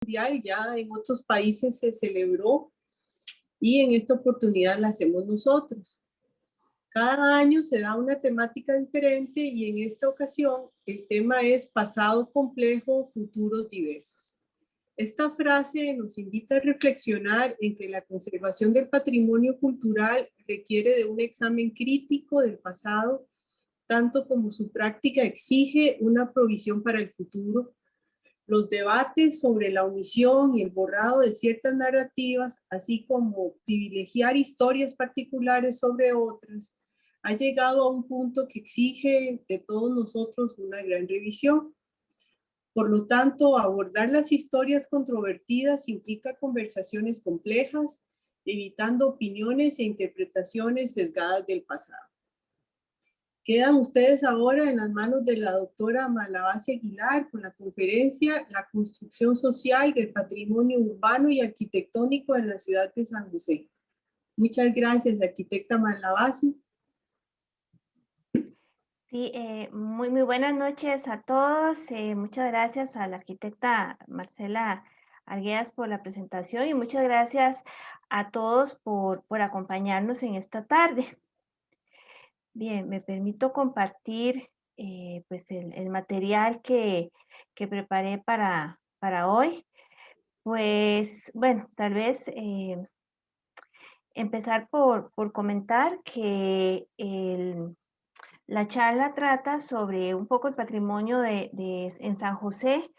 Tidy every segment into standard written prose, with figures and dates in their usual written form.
mundial, ya en otros países se celebró y en esta oportunidad la hacemos nosotros. Cada año se da una temática diferente y en esta ocasión el tema es pasado complejo, futuros diversos. Esta frase nos invita a reflexionar en que la conservación del patrimonio cultural requiere de un examen crítico del pasado, tanto como su práctica exige una provisión para el futuro. Los debates sobre la omisión y el borrado de ciertas narrativas, así como privilegiar historias particulares sobre otras, ha llegado a un punto que exige de todos nosotros una gran revisión. Por lo tanto, abordar las historias controvertidas implica conversaciones complejas, evitando opiniones e interpretaciones sesgadas del pasado. Quedan ustedes ahora en las manos de la doctora Malabasi Aguilar con la conferencia La construcción social del patrimonio urbano y arquitectónico en la ciudad de San José. Muchas gracias, arquitecta Malabasi. Sí, muy buenas noches a todos. Muchas gracias a la arquitecta Marcela Arguedas por la presentación y muchas gracias a todos por acompañarnos en esta tarde. Bien, me permito compartir pues el material que preparé para hoy. Pues bueno, tal vez empezar por comentar que la charla trata sobre un poco el patrimonio en San José,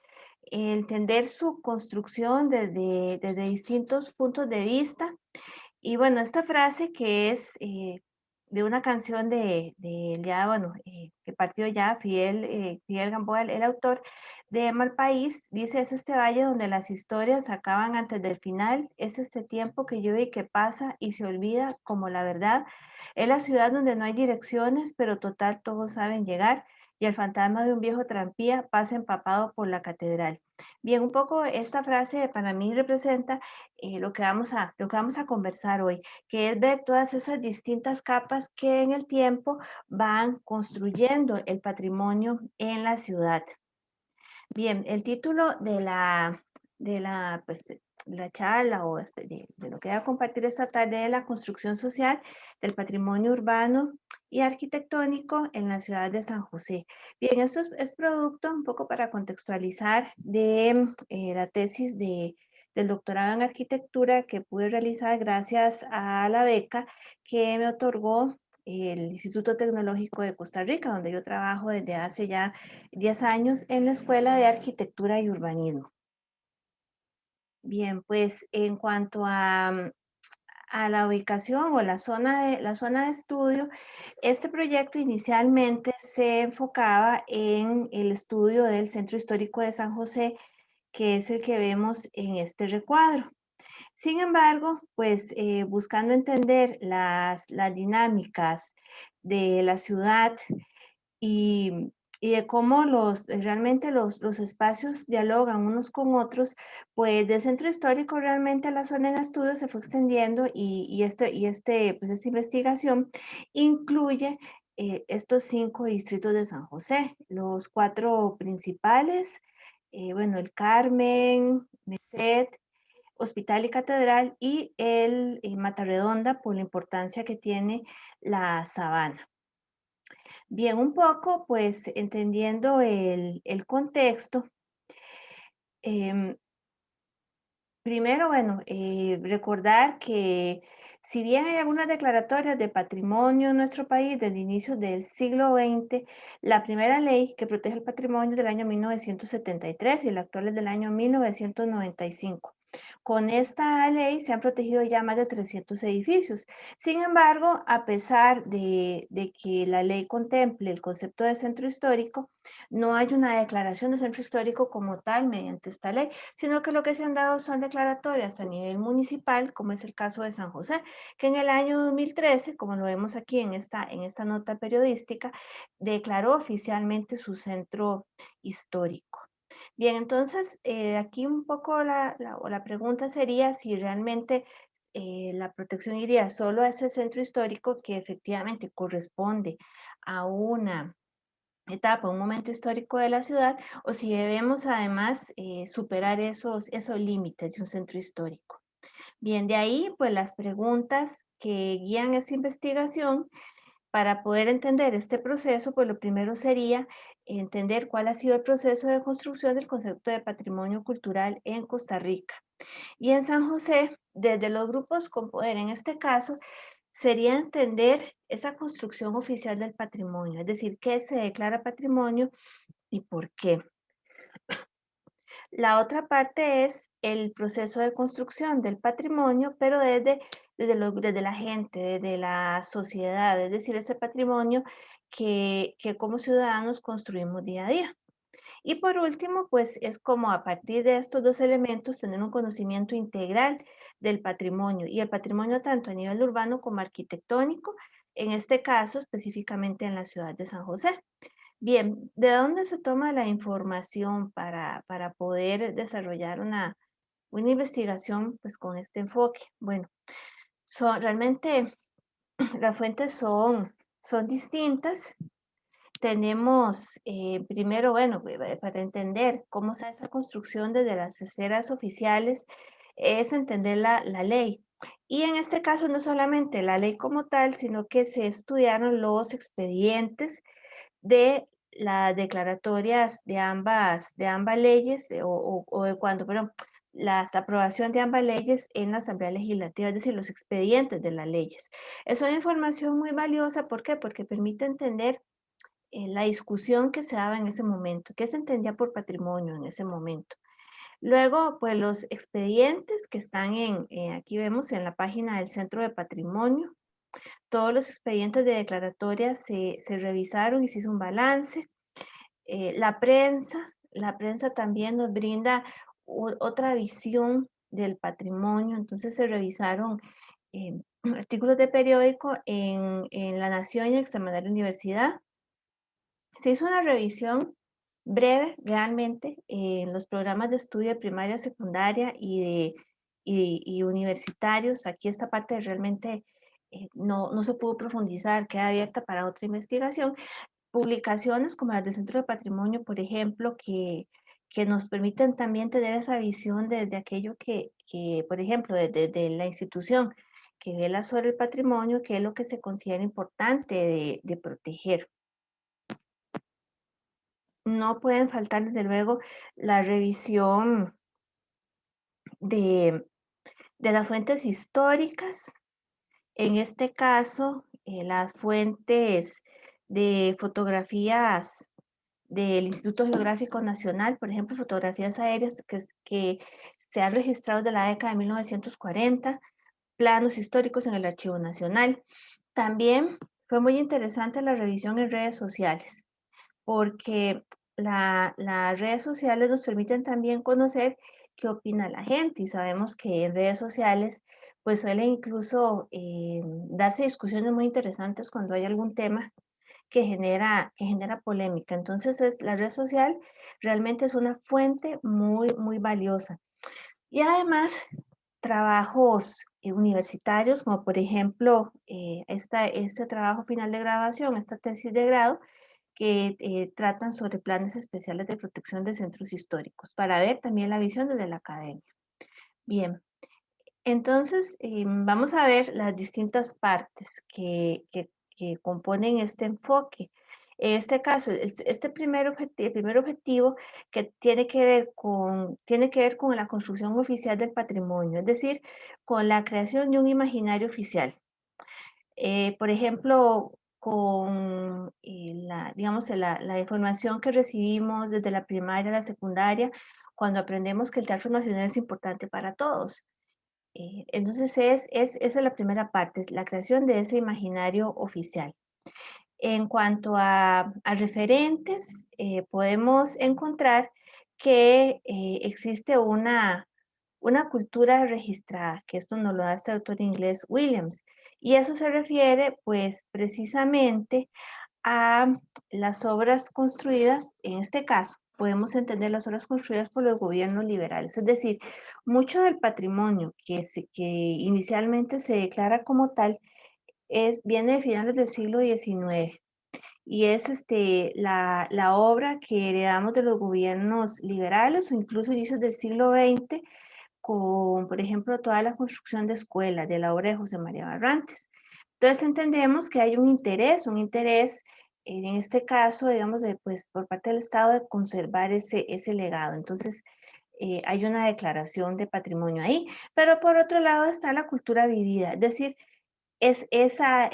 entender su construcción desde distintos puntos de vista. Y bueno, esta frase que es de una canción que partió ya Fidel Gamboa, el autor de Mal País, dice: es este valle donde las historias acaban antes del final, es este tiempo que llueve y que pasa y se olvida como la verdad, es la ciudad donde no hay direcciones, pero total todos saben llegar, y el fantasma de un viejo tranvía pasa empapado por la catedral. Bien, un poco esta frase para mí representa lo que vamos a conversar hoy, que es ver todas esas distintas capas que en el tiempo van construyendo el patrimonio en la ciudad. Bien, el título pues, de la charla o de lo que voy a compartir esta tarde es la construcción social del patrimonio urbano y arquitectónico en la ciudad de San José. Bien, esto es producto, un poco para contextualizar, de la tesis del doctorado en arquitectura que pude realizar gracias a la beca que me otorgó el Instituto Tecnológico de Costa Rica, donde yo trabajo desde hace ya 10 años en la Escuela de Arquitectura y Urbanismo. Bien, pues en cuanto a la ubicación o la zona de estudio, este proyecto inicialmente se enfocaba en el estudio del Centro Histórico de San José, que es el que vemos en este recuadro. Sin embargo, pues buscando entender las dinámicas de la ciudad y, y de cómo realmente los espacios dialogan unos con otros, pues del centro histórico realmente la zona en estudio se fue extendiendo pues esta investigación incluye estos 5 distritos de San José, los 4 principales, bueno, el Carmen, Merced, Hospital y Catedral, y el Mata Redonda por la importancia que tiene la sabana. Bien, un poco, pues, entendiendo el contexto, em, primero, bueno, recordar que si bien hay algunas declaratorias de patrimonio en nuestro país desde inicios del siglo XX, la primera ley que protege el patrimonio es del año 1973 y la actual es del año 1995. Con esta ley se han protegido ya más de 300 edificios. Sin embargo, a pesar de que la ley contemple el concepto de centro histórico, no hay una declaración de centro histórico como tal mediante esta ley, sino que lo que se han dado son declaratorias a nivel municipal, como es el caso de San José, que en el año 2013, como lo vemos aquí en esta nota periodística, declaró oficialmente su centro histórico. Bien, entonces aquí un poco la pregunta sería si realmente la protección iría solo a ese centro histórico que efectivamente corresponde a una etapa, un momento histórico de la ciudad, o si debemos además superar esos límites de un centro histórico. Bien, de ahí pues las preguntas que guían esa investigación para poder entender este proceso, pues lo primero sería entender cuál ha sido el proceso de construcción del concepto de patrimonio cultural en Costa Rica. Y en San José, desde los grupos con poder, en este caso, sería entender esa construcción oficial del patrimonio, es decir, qué se declara patrimonio y por qué. La otra parte es el proceso de construcción del patrimonio, pero desde la gente, desde la sociedad, es decir, ese patrimonio que como ciudadanos construimos día a día. Y por último, pues es como a partir de estos dos elementos tener un conocimiento integral del patrimonio y el patrimonio tanto a nivel urbano como arquitectónico, en este caso específicamente en la ciudad de San José. Bien, ¿de dónde se toma la información para poder desarrollar una investigación pues con este enfoque? Bueno, realmente las fuentes son distintas. Tenemos primero, bueno, para entender cómo se hace esa construcción desde las esferas oficiales, es entender la ley. Y en este caso no solamente la ley como tal, sino que se estudiaron los expedientes de las declaratorias de ambas leyes, o de cuando, perdón, la aprobación de ambas leyes en la Asamblea Legislativa, es decir, los expedientes de las leyes. Es una información muy valiosa, ¿por qué? Porque permite entender la discusión que se daba en ese momento, qué se entendía por patrimonio en ese momento. Luego, pues los expedientes que están aquí vemos en la página del Centro de Patrimonio, todos los expedientes de declaratoria se revisaron y se hizo un balance. La prensa también nos brinda otra visión del patrimonio, entonces se revisaron artículos de periódico en La Nación y en el Semanario Universidad. Se hizo una revisión breve realmente en los programas de estudio de primaria, secundaria y universitarios. Aquí esta parte realmente no se pudo profundizar, queda abierta para otra investigación. Publicaciones como las del Centro de Patrimonio, por ejemplo, que nos permiten también tener esa visión desde aquello por ejemplo, desde la institución que vela sobre el patrimonio, que es lo que se considera importante de proteger. No pueden faltar, desde luego, la revisión de, de las fuentes históricas. En este caso, las fuentes de fotografías del Instituto Geográfico Nacional, por ejemplo, fotografías aéreas que se han registrado de la década de 1940, planos históricos en el Archivo Nacional. También fue muy interesante la revisión en redes sociales, porque las redes sociales nos permiten también conocer qué opina la gente y sabemos que en redes sociales pues suelen incluso darse discusiones muy interesantes cuando hay algún tema que genera polémica. Entonces la red social realmente es una fuente muy, muy valiosa. Y además trabajos universitarios, como por ejemplo este trabajo final de graduación, esta tesis de grado, que tratan sobre planes especiales de protección de centros históricos, para ver también la visión desde la academia. Bien, entonces vamos a ver las distintas partes que componen este enfoque. En este caso, el primer objetivo que tiene que ver con la construcción oficial del patrimonio, es decir, con la creación de un imaginario oficial. Por ejemplo, con digamos, la información que recibimos desde la primaria a la secundaria, cuando aprendemos que el Teatro Nacional es importante para todos. Entonces, esa es la primera parte, es la creación de ese imaginario oficial. En cuanto a referentes, podemos encontrar que existe una cultura registrada, que esto nos lo da este autor inglés Williams, y eso se refiere pues precisamente a las obras construidas, en este caso, podemos entender las obras construidas por los gobiernos liberales, es decir, mucho del patrimonio que inicialmente se declara como tal viene de finales del siglo XIX y es la obra que heredamos de los gobiernos liberales o incluso inicios del siglo XX, con, por ejemplo, toda la construcción de escuelas de la obra de José María Barrantes. Entonces entendemos que hay un interés en este caso, digamos, pues, por parte del Estado de conservar ese legado. Entonces, hay una declaración de patrimonio ahí, pero por otro lado está la cultura vivida, es decir, es esa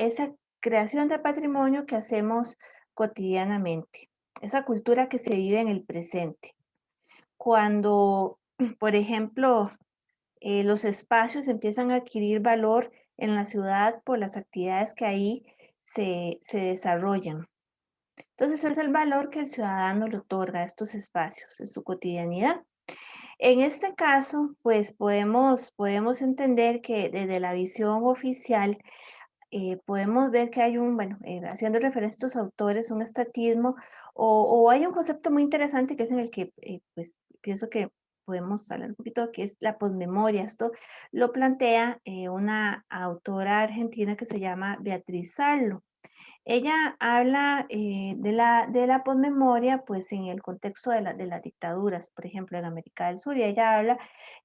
creación de patrimonio que hacemos cotidianamente, esa cultura que se vive en el presente. Cuando, por ejemplo, los espacios empiezan a adquirir valor en la ciudad por las actividades que ahí se desarrollan. Entonces es el valor que el ciudadano le otorga a estos espacios en su cotidianidad. En este caso, pues podemos entender que desde la visión oficial podemos ver que hay bueno, haciendo referencia a estos autores, un estatismo o hay un concepto muy interesante que es en el que pues pienso que podemos hablar un poquito, que es la posmemoria. Esto lo plantea una autora argentina que se llama Beatriz Sarlo. Ella habla de la posmemoria, pues en el contexto de las dictaduras, por ejemplo, en América del Sur, y ella habla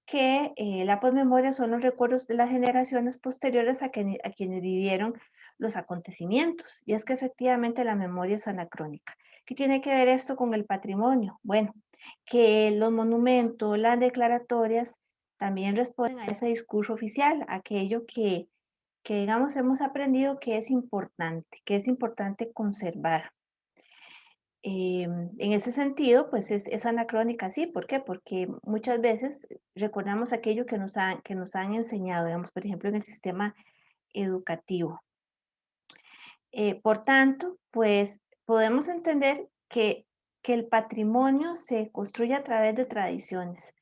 que la posmemoria son los recuerdos de las generaciones posteriores a quienes vivieron los acontecimientos. Y es que efectivamente la memoria es anacrónica. ¿Qué tiene que ver esto con el patrimonio? Bueno, que los monumentos, las declaratorias, también responden a ese discurso oficial, aquello que digamos hemos aprendido que es importante conservar. En ese sentido, pues es anacrónica, sí, ¿por qué? Porque muchas veces recordamos aquello que nos han enseñado, digamos, por ejemplo, en el sistema educativo. Por tanto, pues podemos entender que el patrimonio se construye a través de tradiciones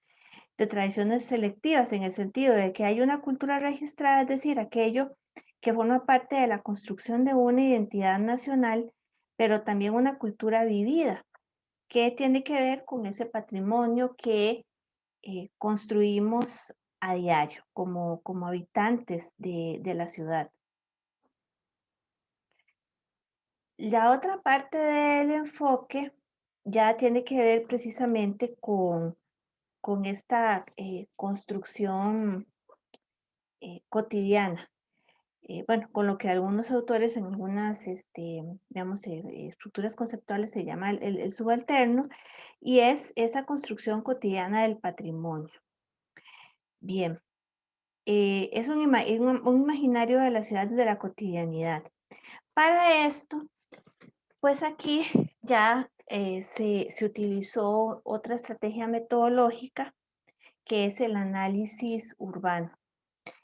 selectivas, en el sentido de que hay una cultura registrada, es decir, aquello que forma parte de la construcción de una identidad nacional, pero también una cultura vivida, que tiene que ver con ese patrimonio que construimos a diario como habitantes de la ciudad. La otra parte del enfoque ya tiene que ver precisamente con esta construcción cotidiana. Bueno, con lo que algunos autores en algunas, digamos, estructuras conceptuales se llama el subalterno, y es esa construcción cotidiana del patrimonio. Bien, es un imaginario de la ciudad de la cotidianidad. Para esto, pues aquí ya se utilizó otra estrategia metodológica que es el análisis urbano.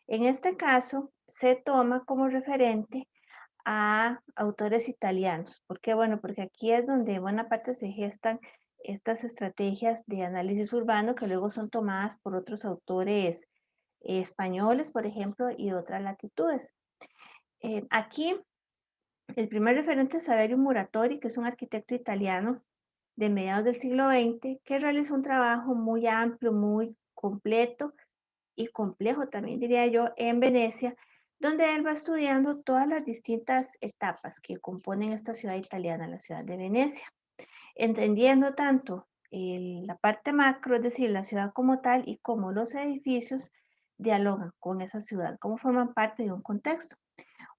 En este caso, se toma como referente a autores italianos. ¿Por qué? Bueno, porque aquí es donde buena parte se gestan estas estrategias de análisis urbano que luego son tomadas por otros autores españoles, por ejemplo, y de otras latitudes. Aquí, el primer referente es Saverio Muratori, que es un arquitecto italiano de mediados del siglo XX, que realizó un trabajo muy amplio, muy completo y complejo también diría yo, en Venecia, donde él va estudiando todas las distintas etapas que componen esta ciudad italiana, la ciudad de Venecia, entendiendo tanto la parte macro, es decir, la ciudad como tal, y cómo los edificios dialogan con esa ciudad, cómo forman parte de un contexto.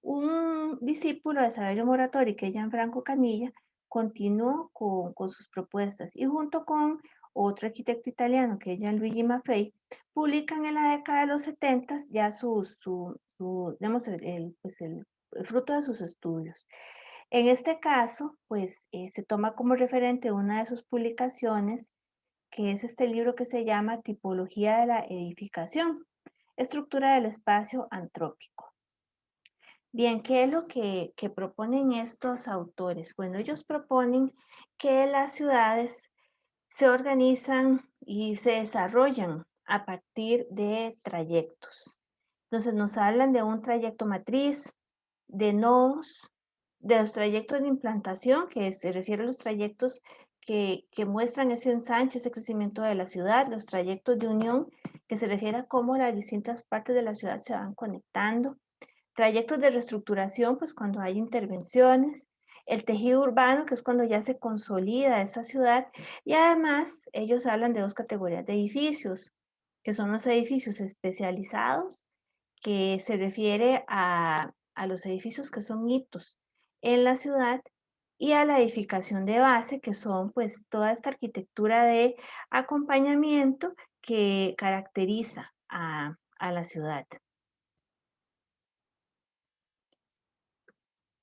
Un discípulo de Saverio Moratori, que es Gianfranco Canilla, continuó con sus propuestas y junto con otro arquitecto italiano, que es Gianluigi Maffei, publican en la década de los 70 ya digamos, pues el fruto de sus estudios. En este caso, pues se toma como referente una de sus publicaciones, que es este libro que se llama Tipología de la edificación, estructura del espacio antrópico. Bien, ¿qué es lo que proponen estos autores? Bueno, ellos proponen que las ciudades se organizan y se desarrollan a partir de trayectos. Entonces nos hablan de un trayecto matriz, de nodos, de los trayectos de implantación, que se refiere a los trayectos que muestran ese ensanche, ese crecimiento de la ciudad, los trayectos de unión, que se refiere a cómo las distintas partes de la ciudad se van conectando, trayectos de reestructuración, pues cuando hay intervenciones, el tejido urbano, que es cuando ya se consolida esa ciudad, y además ellos hablan de dos categorías de edificios, que son los edificios especializados, que se refiere a los edificios que son hitos en la ciudad, y a la edificación de base, que son pues toda esta arquitectura de acompañamiento que caracteriza a la ciudad.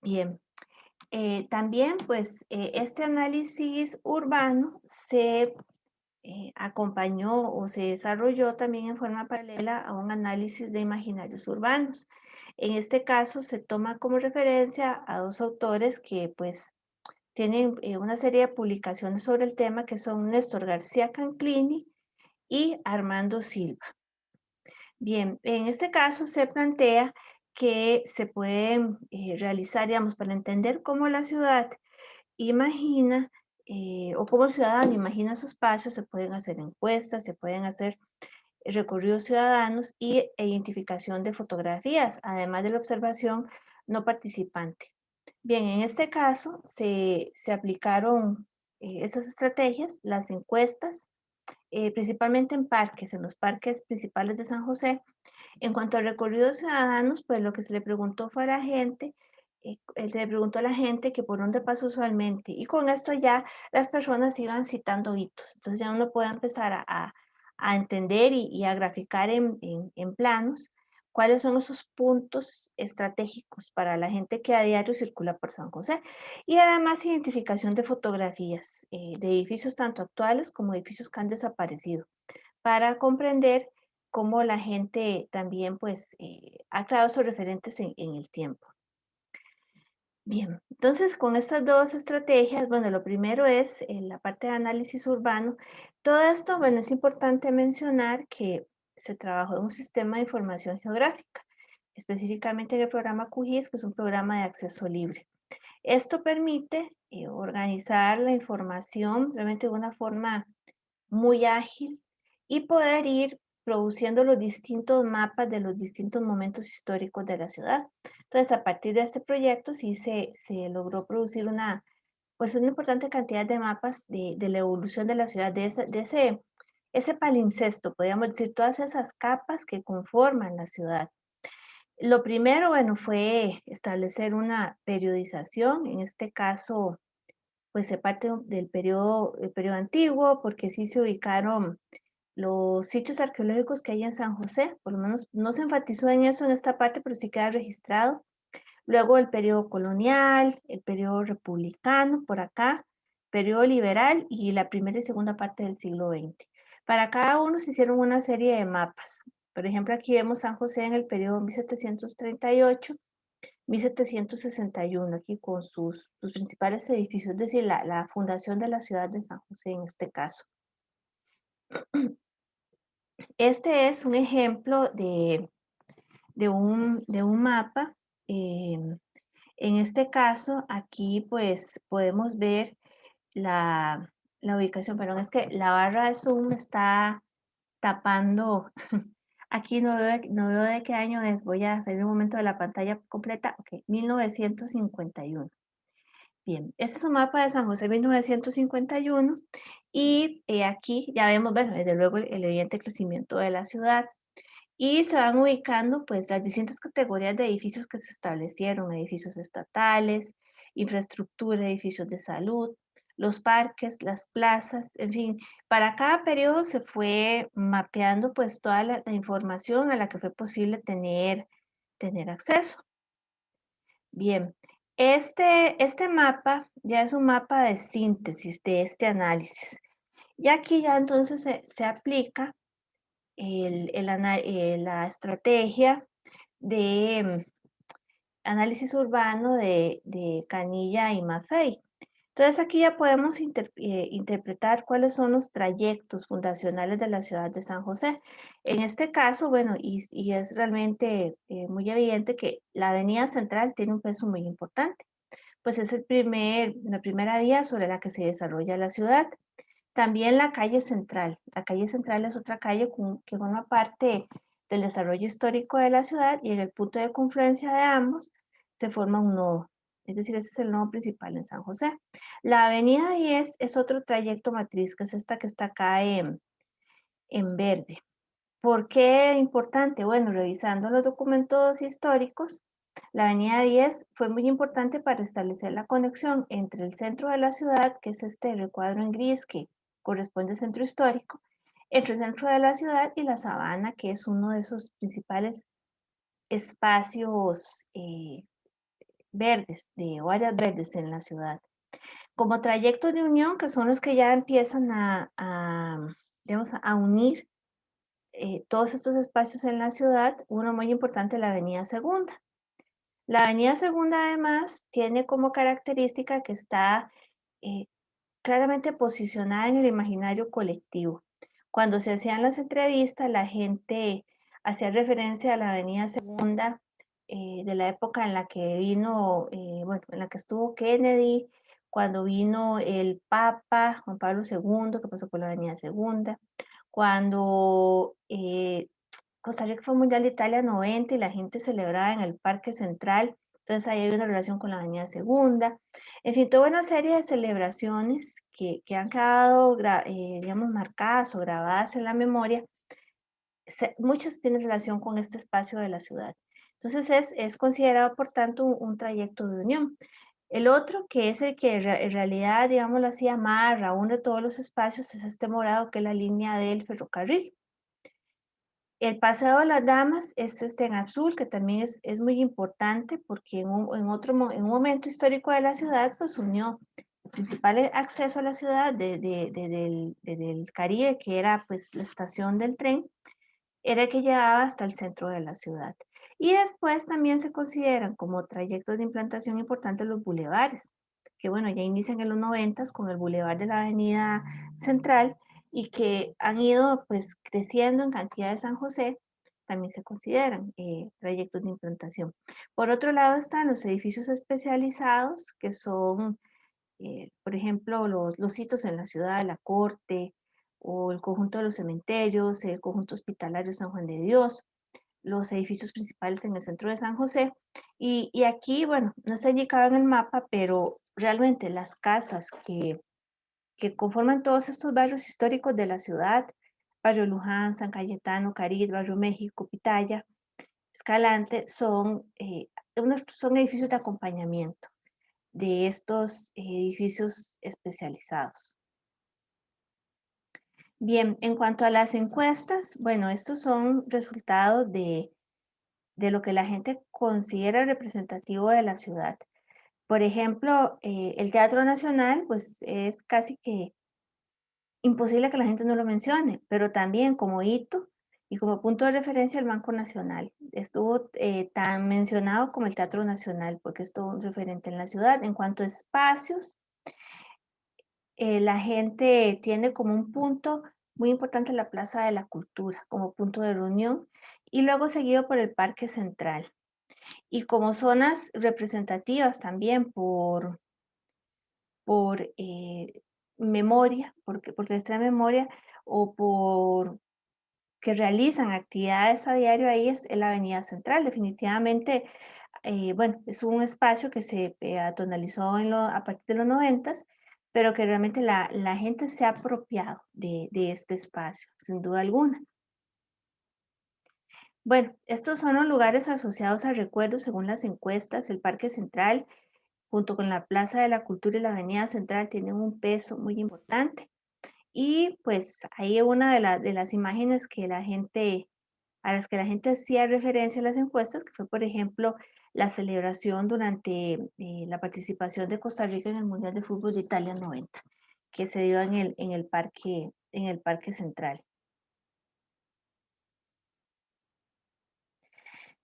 Bien, también pues este análisis urbano se acompañó o se desarrolló también en forma paralela a un análisis de imaginarios urbanos. En este caso se toma como referencia a dos autores que pues tienen una serie de publicaciones sobre el tema, que son Néstor García Canclini y Armando Silva. Bien, en este caso se plantea que se pueden realizar, digamos, para entender cómo la ciudad imagina o cómo el ciudadano imagina su espacio, se pueden hacer encuestas, se pueden hacer recorridos ciudadanos e identificación de fotografías, además de la observación no participante. Bien, en este caso se aplicaron esas estrategias, las encuestas, principalmente en los parques principales de San José. En cuanto a recorridos ciudadanos, pues lo que se le preguntó fue a la gente, se le preguntó a la gente que por dónde pasa usualmente, y con esto ya las personas iban citando hitos. Entonces ya uno puede empezar a entender y a graficar en planos cuáles son esos puntos estratégicos para la gente que a diario circula por San José. Y además identificación de fotografías de edificios tanto actuales como edificios que han desaparecido, para comprender cómo la gente también pues ha creado sus referentes en el tiempo. Bien, entonces con estas dos estrategias, bueno, lo primero es la parte de análisis urbano. Todo esto, bueno, es importante mencionar que se trabajó en un sistema de información geográfica, específicamente en el programa QGIS, que es un programa de acceso libre. Esto permite organizar la información realmente de una forma muy ágil y poder ir produciendo los distintos mapas de los distintos momentos históricos de la ciudad. Entonces, a partir de este proyecto sí se logró producir pues una importante cantidad de mapas de la evolución de la ciudad, ese palimpsesto, podríamos decir, todas esas capas que conforman la ciudad. Lo primero, bueno, fue establecer una periodización. En este caso, pues se parte del el periodo antiguo, porque sí se ubicaron los sitios arqueológicos que hay en San José. Por lo menos no se enfatizó en eso en esta parte, pero sí queda registrado. Luego el periodo colonial, el periodo republicano, por acá, periodo liberal y la primera y segunda parte del siglo XX. Para cada uno se hicieron una serie de mapas. Por ejemplo, aquí vemos San José en el periodo 1738, 1761, aquí con sus principales edificios, es decir, la fundación de la ciudad de San José en este caso. Este es un ejemplo de un mapa. En este caso, aquí pues podemos ver la ubicación, perdón, es que la barra de zoom está tapando. Aquí no veo de qué año es. Voy a hacer un momento de la pantalla completa. Ok, 1951. Bien, este es un mapa de San José 1951 y aquí ya vemos, desde luego, el evidente crecimiento de la ciudad, y se van ubicando pues las distintas categorías de edificios que se establecieron: edificios estatales, infraestructura, edificios de salud, los parques, las plazas, en fin. Para cada periodo se fue mapeando pues toda la información a la que fue posible tener acceso. Bien, este mapa ya es un mapa de síntesis de este análisis. Y aquí ya entonces se aplica la estrategia de análisis urbano de Canilla y Maffei. Entonces aquí ya podemos interpretar cuáles son los trayectos fundacionales de la ciudad de San José. En este caso, bueno, y es realmente muy evidente que la avenida central tiene un peso muy importante, pues es la primera vía sobre la que se desarrolla la ciudad. También la calle central. La calle central es otra calle que forma parte del desarrollo histórico de la ciudad, y en el punto de confluencia de ambos se forma un nodo. Es decir, ese es el nodo principal en San José. La avenida 10 es otro trayecto matriz, que es esta que está acá en verde. ¿Por qué importante? Bueno, revisando los documentos históricos, la avenida 10 fue muy importante para establecer la conexión entre el centro de la ciudad, que es este recuadro en gris que corresponde al centro histórico, entre el centro de la ciudad y la sabana, que es uno de esos principales espacios verdes, o áreas verdes en la ciudad. Como trayectos de unión, que son los que ya empiezan digamos, a unir todos estos espacios en la ciudad, uno muy importante, la Avenida Segunda. La Avenida Segunda, además, tiene como característica que está claramente posicionada en el imaginario colectivo. Cuando se hacían las entrevistas, la gente hacía referencia a la Avenida Segunda de la época en la que vino, bueno, en la que estuvo Kennedy, cuando vino el Papa Juan Pablo II, que pasó por la Avenida Segunda, cuando Costa Rica fue Mundial de Italia 90 y la gente celebraba en el Parque Central, entonces ahí hay una relación con la Avenida Segunda. En fin, toda una serie de celebraciones que han quedado, digamos, marcadas o grabadas en la memoria, muchas tienen relación con este espacio de la ciudad. Entonces es considerado, por tanto, un trayecto de unión. El otro, que es el que en realidad, digámoslo así, amarra, une todos los espacios, es este morado que es la línea del ferrocarril. El Paseo de las Damas es en azul, que también es muy importante porque en un momento histórico de la ciudad, pues unió el principal acceso a la ciudad desde el Caribe, que era pues la estación del tren, era el que llevaba hasta el centro de la ciudad. Y después también se consideran como trayectos de implantación importantes los bulevares, que bueno, ya inician en los 90 con el bulevar de la Avenida Central y que han ido pues creciendo en cantidad de San José, también se consideran trayectos de implantación. Por otro lado están los edificios especializados, que son, por ejemplo, los hitos en la ciudad, la Corte, o el conjunto de los cementerios, el conjunto hospitalario San Juan de Dios, los edificios principales en el centro de San José. Y aquí, bueno, no está indicado en el mapa, pero realmente las casas que conforman todos estos barrios históricos de la ciudad, Barrio Luján, San Cayetano, Carit, Barrio México, Pitaya, Escalante, son edificios de acompañamiento de estos edificios especializados. Bien, en cuanto a las encuestas, bueno, estos son resultados de lo que la gente considera representativo de la ciudad. Por ejemplo, el Teatro Nacional, pues es casi que imposible que la gente no lo mencione, pero también como hito y como punto de referencia el Banco Nacional. Estuvo tan mencionado como el Teatro Nacional, porque es todo un referente en la ciudad. En cuanto a espacios, la gente tiene como un punto muy importante la Plaza de la Cultura, como punto de reunión, y luego seguido por el Parque Central. Y como zonas representativas también por memoria, porque les trae memoria, o por que realizan actividades a diario ahí, es en la Avenida Central. Definitivamente, bueno, es un espacio que se peatonalizó a partir de los 90, pero que realmente la gente se ha apropiado de este espacio, sin duda alguna. Bueno, estos son los lugares asociados a recuerdos según las encuestas. El Parque Central, junto con la Plaza de la Cultura y la Avenida Central, tienen un peso muy importante. Y pues ahí una de las imágenes a las que la gente hacía referencia en las encuestas, que fue, por ejemplo, la celebración durante la participación de Costa Rica en el Mundial de Fútbol de Italia 90, que se dio en el Parque Central.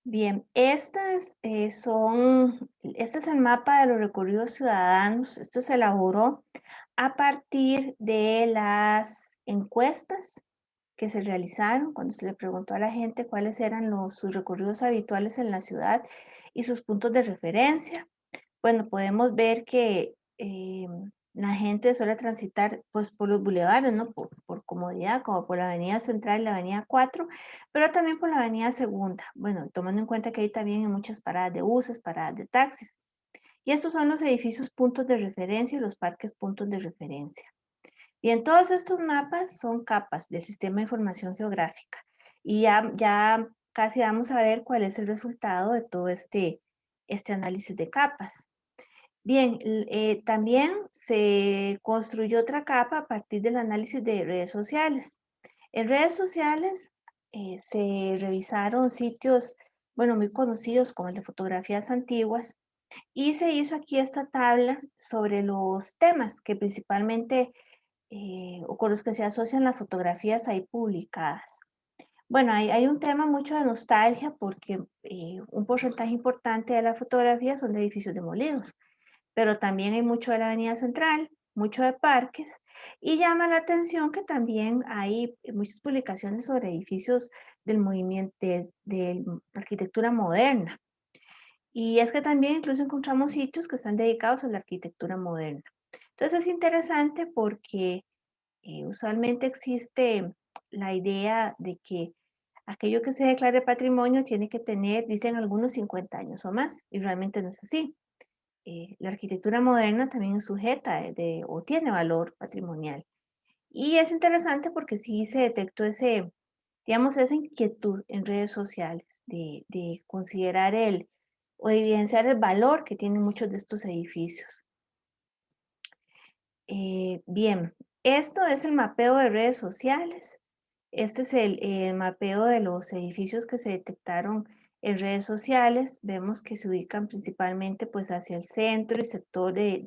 Bien, este es el mapa de los recorridos ciudadanos. Esto se elaboró a partir de las encuestas que se realizaron cuando se le preguntó a la gente cuáles eran sus recorridos habituales en la ciudad y sus puntos de referencia. Bueno, podemos ver que la gente suele transitar pues por los bulevares, ¿no? Por comodidad, como por la Avenida Central y la Avenida 4, pero también por la Avenida Segunda. Bueno, tomando en cuenta que hay también muchas paradas de buses, paradas de taxis. Y estos son los edificios puntos de referencia y los parques puntos de referencia. Bien, todos estos mapas son capas del sistema de información geográfica. Y ya casi vamos a ver cuál es el resultado de todo este análisis de capas. Bien, también se construyó otra capa a partir del análisis de redes sociales. En redes sociales se revisaron sitios, bueno, muy conocidos como el de fotografías antiguas, y se hizo aquí esta tabla sobre los temas que principalmente o con los que se asocian las fotografías ahí publicadas. Bueno, hay un tema mucho de nostalgia porque un porcentaje importante de las fotografías son de edificios demolidos, pero también hay mucho de la Avenida Central, mucho de parques, y llama la atención que también hay muchas publicaciones sobre edificios del movimiento de arquitectura moderna. Y es que también incluso encontramos sitios que están dedicados a la arquitectura moderna. Entonces es interesante porque usualmente existe la idea de que aquello que se declare patrimonio tiene que tener, dicen algunos, 50 años o más, y realmente no es así. La arquitectura moderna también es sujeta o tiene valor patrimonial. Y es interesante porque sí se detectó digamos, esa inquietud en redes sociales de considerar o de evidenciar el valor que tienen muchos de estos edificios. Bien, esto es el mapeo de redes sociales. Este es el mapeo de los edificios que se detectaron en redes sociales. Vemos que se ubican principalmente pues hacia el centro y sector de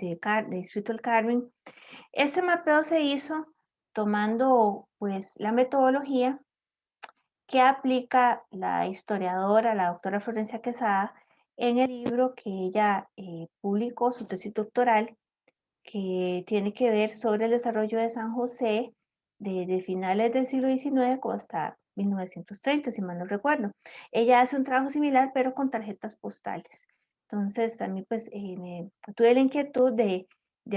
Distrito del Carmen. Este mapeo se hizo tomando pues la metodología que aplica la historiadora, la doctora Florencia Quesada, en el libro que ella publicó, su tesis doctoral, que tiene que ver sobre el desarrollo de San José desde finales del siglo XIX hasta 1930, si mal no recuerdo. Ella hace un trabajo similar, pero con tarjetas postales. Entonces, también pues tuve la inquietud de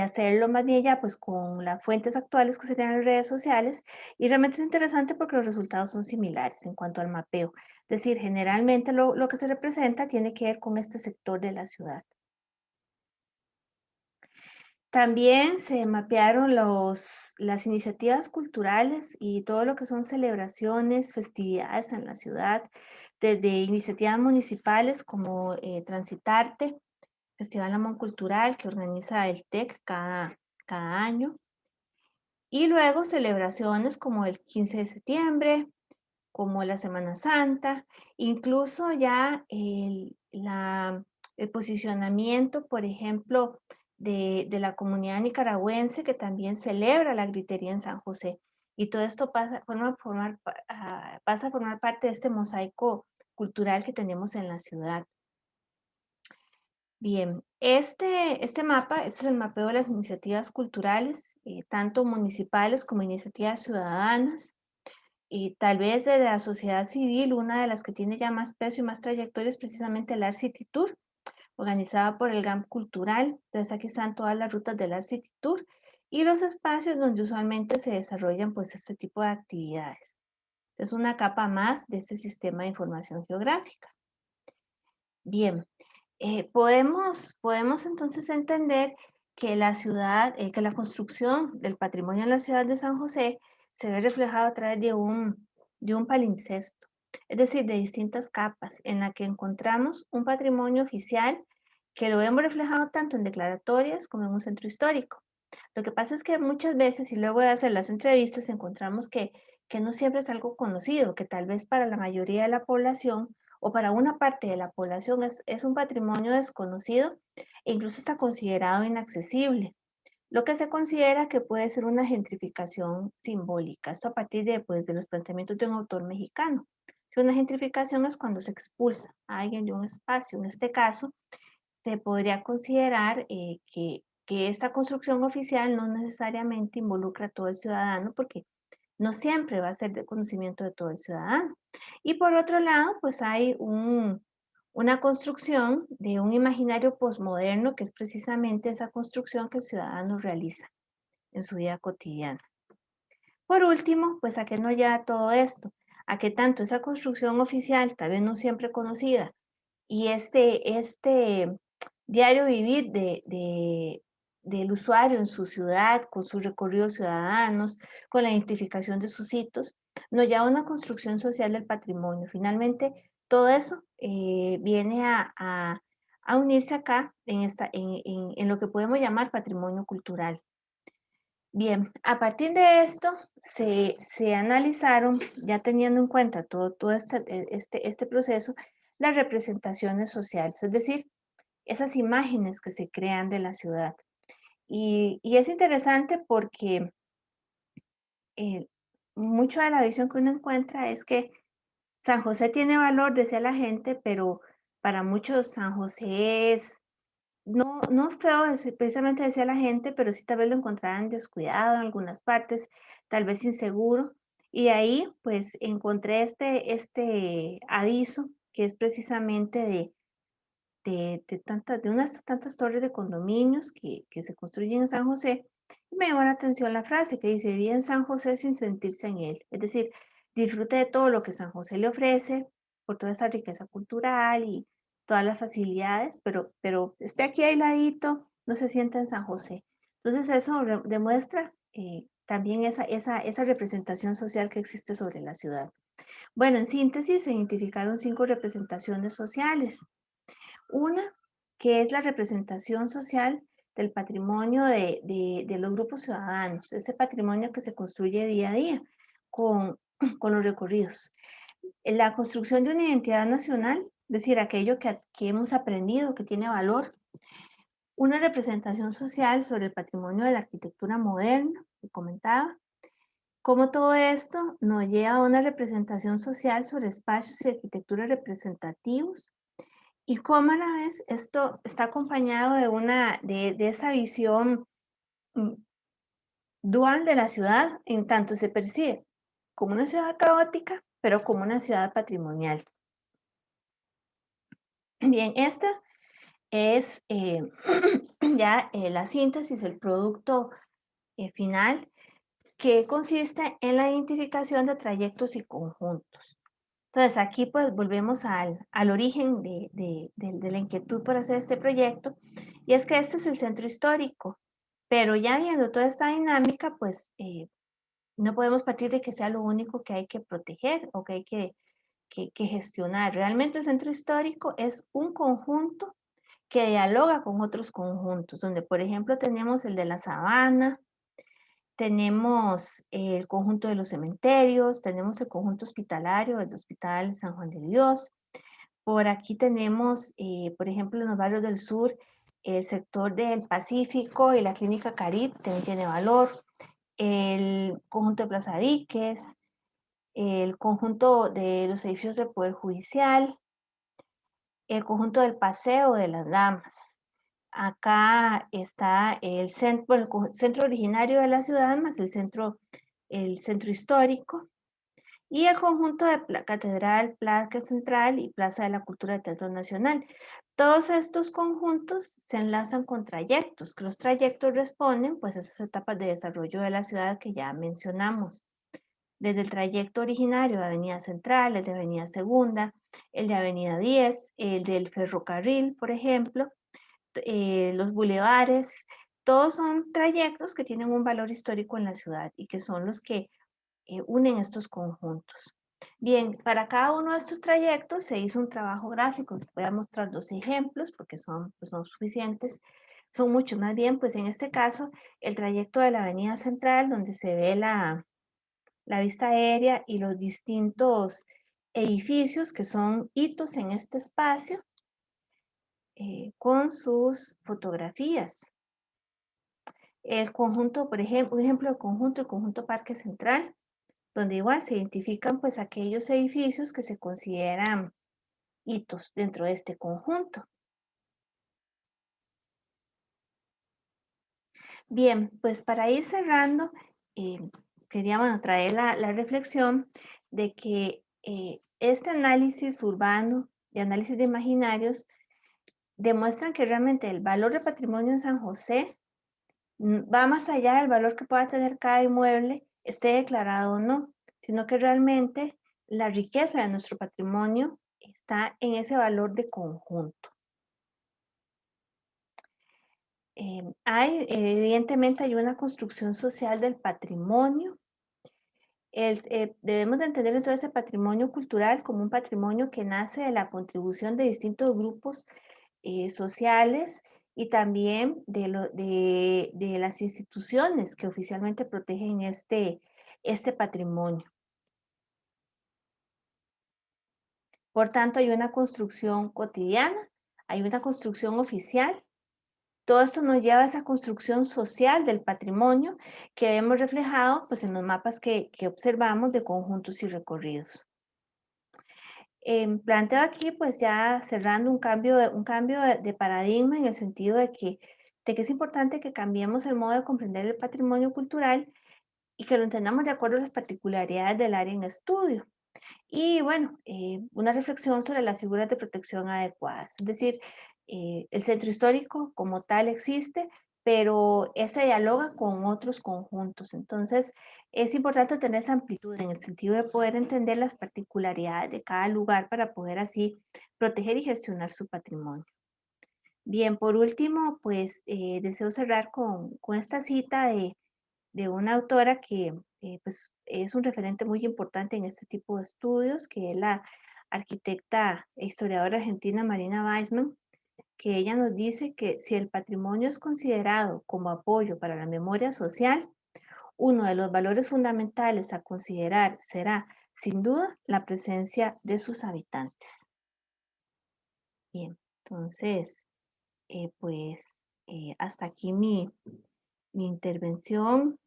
hacerlo más bien ya pues con las fuentes actuales que se tienen en las redes sociales, y realmente es interesante porque los resultados son similares en cuanto al mapeo. Es decir, generalmente lo que se representa tiene que ver con este sector de la ciudad. También se mapearon las iniciativas culturales y todo lo que son celebraciones, festividades en la ciudad, desde iniciativas municipales como Transitarte, Festival Amón Cultural que organiza el TEC cada año, y luego celebraciones como el 15 de septiembre, como la Semana Santa, incluso ya el posicionamiento, por ejemplo, de la comunidad nicaragüense que también celebra la gritería en San José. Y todo esto pasa a formar parte de este mosaico cultural que tenemos en la ciudad. Bien, este mapa, este es el mapeo de las iniciativas culturales, tanto municipales como iniciativas ciudadanas. Y tal vez de la sociedad civil, una de las que tiene ya más peso y más trayectoria es precisamente el Art City Tour, organizada por el GAM Cultural. Entonces aquí están todas las rutas del Art City Tour y los espacios donde usualmente se desarrollan pues este tipo de actividades. Es una capa más de este sistema de información geográfica. Bien, podemos entonces entender que la ciudad, que la construcción del patrimonio en la ciudad de San José se ve reflejado a través de un palimpsesto, es decir, de distintas capas en la que encontramos un patrimonio oficial que lo vemos reflejado tanto en declaratorias como en un centro histórico. Lo que pasa es que muchas veces y luego de hacer las entrevistas encontramos que no siempre es algo conocido, que tal vez para la mayoría de la población o para una parte de la población es un patrimonio desconocido e incluso está considerado inaccesible, lo que se considera que puede ser una gentrificación simbólica. Esto a partir de los planteamientos de un autor mexicano. Una gentrificación es cuando se expulsa a alguien de un espacio. En este caso, se podría considerar que esta construcción oficial no necesariamente involucra a todo el ciudadano, porque no siempre va a ser de conocimiento de todo el ciudadano. Y por otro lado, pues hay una construcción de un imaginario posmoderno, que es precisamente esa construcción que el ciudadano realiza en su vida cotidiana. Por último, pues a qué nos lleva todo esto, a que tanto esa construcción oficial, tal vez no siempre conocida, y diario vivir del usuario en su ciudad, con sus recorridos ciudadanos, con la identificación de sus hitos, nos lleva a una construcción social del patrimonio. Finalmente, todo eso viene a unirse acá en lo que podemos llamar patrimonio cultural. Bien, a partir de esto se analizaron, ya teniendo en cuenta todo este proceso, las representaciones sociales, es decir, esas imágenes que se crean de la ciudad. Y es interesante porque mucho de la visión que uno encuentra es que San José tiene valor, decía la gente, pero para muchos San José es, no feo, precisamente decía la gente, pero sí tal vez lo encontraran descuidado en algunas partes, tal vez inseguro. Y ahí pues encontré este aviso que es precisamente de unas tantas torres de condominios que se construyen en San José. Y me llamó la atención la frase que dice, vive en San José sin sentirse en él. Es decir, disfrute de todo lo que San José le ofrece, por toda esa riqueza cultural y todas las facilidades, pero esté aquí aisladito, no se sienta en San José. Entonces eso demuestra también esa representación social que existe sobre la ciudad. Bueno, en síntesis, se identificaron 5 representaciones sociales. Una, que es la representación social del patrimonio de los grupos ciudadanos, ese patrimonio que se construye día a día con, con los recorridos. La construcción de una identidad nacional, es decir, aquello que hemos aprendido, que tiene valor. Una representación social sobre el patrimonio de la arquitectura moderna, que comentaba. Cómo todo esto nos lleva a una representación social sobre espacios y arquitectura representativos, y cómo a la vez esto está acompañado de esa visión dual de la ciudad, en tanto se percibe como una ciudad caótica, pero como una ciudad patrimonial. Bien, esta es ya la síntesis, el producto final, que consiste en la identificación de trayectos y conjuntos. Entonces aquí pues volvemos al origen de la inquietud por hacer este proyecto, y es que este es el centro histórico, pero ya viendo toda esta dinámica, pues no podemos partir de que sea lo único que hay que proteger o que hay que gestionar. Realmente el centro histórico es un conjunto que dialoga con otros conjuntos, donde por ejemplo tenemos el de la sabana, tenemos el conjunto de los cementerios, tenemos el conjunto hospitalario del Hospital San Juan de Dios. Por aquí tenemos, por ejemplo, en los barrios del sur, el sector del Pacífico y la Clínica Carib también tiene valor. El conjunto de Plaza Víquez, el conjunto de los edificios del Poder Judicial, el conjunto del Paseo de las Damas. Acá está el centro originario de la ciudad, más el centro histórico, y el conjunto de Catedral, Plaza Central y Plaza de la Cultura de Teatro Nacional. Todos estos conjuntos se enlazan con trayectos, que los trayectos responden pues a esas etapas de desarrollo de la ciudad que ya mencionamos. Desde el trayecto originario de Avenida Central, el de Avenida Segunda, el de Avenida 10, el del ferrocarril, por ejemplo, los bulevares, todos son trayectos que tienen un valor histórico en la ciudad y que son los que unen estos conjuntos. Bien, para cada uno de estos trayectos se hizo un trabajo gráfico. Les voy a mostrar 2 ejemplos porque pues son suficientes. Son muchos, más bien, pues en este caso, el trayecto de la Avenida Central, donde se ve la vista aérea y los distintos edificios que son hitos en este espacio, con sus fotografías. El conjunto, por ejemplo, un ejemplo de conjunto, el conjunto Parque Central, donde igual se identifican pues aquellos edificios que se consideran hitos dentro de este conjunto. Bien, pues para ir cerrando, queríamos traer la reflexión de que este análisis urbano y análisis de imaginarios demuestran que realmente el valor del patrimonio en San José va más allá del valor que pueda tener cada inmueble, esté declarado o no, sino que realmente la riqueza de nuestro patrimonio está en ese valor de conjunto. Evidentemente hay una construcción social del patrimonio. Debemos de entender entonces el patrimonio cultural como un patrimonio que nace de la contribución de distintos grupos sociales y también de las instituciones que oficialmente protegen este patrimonio. Por tanto, hay una construcción cotidiana, hay una construcción oficial. Todo esto nos lleva a esa construcción social del patrimonio que vemos reflejado pues, en los mapas que observamos de conjuntos y recorridos. Planteo aquí, pues ya cerrando un cambio de paradigma en el sentido de que es importante que cambiemos el modo de comprender el patrimonio cultural y que lo entendamos de acuerdo a las particularidades del área en estudio. Y bueno, una reflexión sobre las figuras de protección adecuadas. Es decir, el centro histórico como tal existe, pero se dialoga con otros conjuntos. Entonces, es importante tener esa amplitud en el sentido de poder entender las particularidades de cada lugar para poder así proteger y gestionar su patrimonio. Bien, por último, pues deseo cerrar con esta cita de una autora que pues, es un referente muy importante en este tipo de estudios, que es la arquitecta e historiadora argentina Marina Weissman, que ella nos dice que si el patrimonio es considerado como apoyo para la memoria social, uno de los valores fundamentales a considerar será, sin duda, la presencia de sus habitantes. Bien, entonces, pues hasta aquí mi intervención.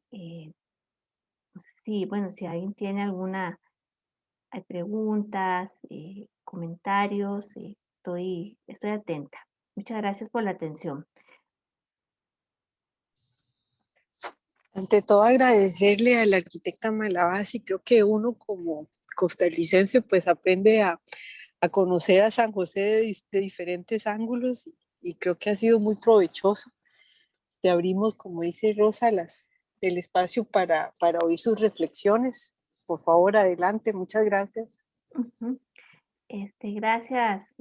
Sí, bueno, si alguien tiene hay preguntas, comentarios, estoy atenta. Muchas gracias por la atención. Ante todo, agradecerle a la arquitecta Malabasi. Creo que uno como costarricense pues aprende a conocer a San José de diferentes ángulos y creo que ha sido muy provechoso. Te abrimos, como dice Rosa, el espacio para oír sus reflexiones. Por favor, adelante. Muchas gracias. Ujú. Gracias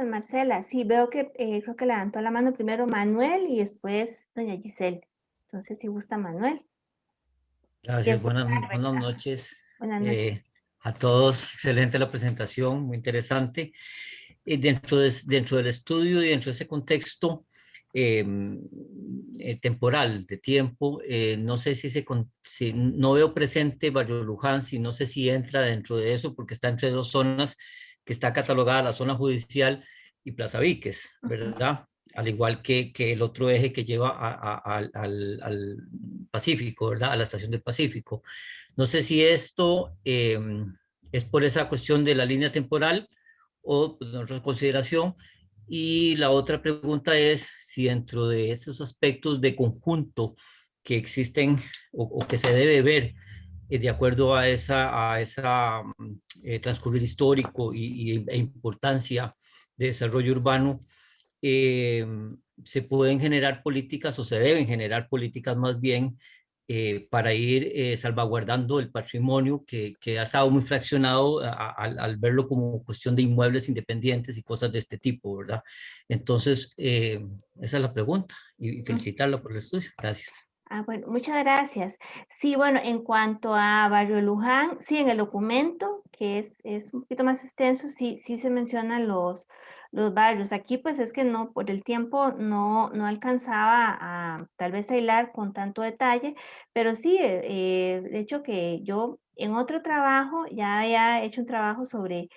Marcela. Sí, veo que creo que levantó la mano primero Manuel y después doña Giselle. Entonces, si gusta Manuel. Gracias, buenas noches. Buenas noches. A todos, excelente la presentación, muy interesante. Dentro del estudio y dentro de ese contexto temporal, de tiempo, no sé si no veo presente Barrio Luján, si no sé si entra dentro de eso, porque está entre dos zonas, que está catalogada la zona judicial y Plaza Víquez, ¿verdad? Al igual que el otro eje que lleva al Pacífico, ¿verdad? A la estación del Pacífico. No sé si esto es por esa cuestión de la línea temporal o pues, de otra consideración. Y la otra pregunta es si dentro de esos aspectos de conjunto que existen o que se debe ver de acuerdo a esa transcurrir histórico e importancia de desarrollo urbano, eh, se pueden generar políticas o se deben generar políticas más bien para ir salvaguardando el patrimonio que ha estado muy fraccionado al verlo como cuestión de inmuebles independientes y cosas de este tipo, ¿verdad? Entonces, esa es la pregunta y felicitarla por el estudio. Gracias. Bueno, muchas gracias. Sí, bueno, en cuanto a Barrio Luján, sí, en el documento, que es un poquito más extenso, sí se mencionan los barrios. Aquí, pues, es que no, por el tiempo no alcanzaba a, tal vez, a hilar con tanto detalle, pero sí, de hecho que yo en otro trabajo ya había hecho un trabajo sobre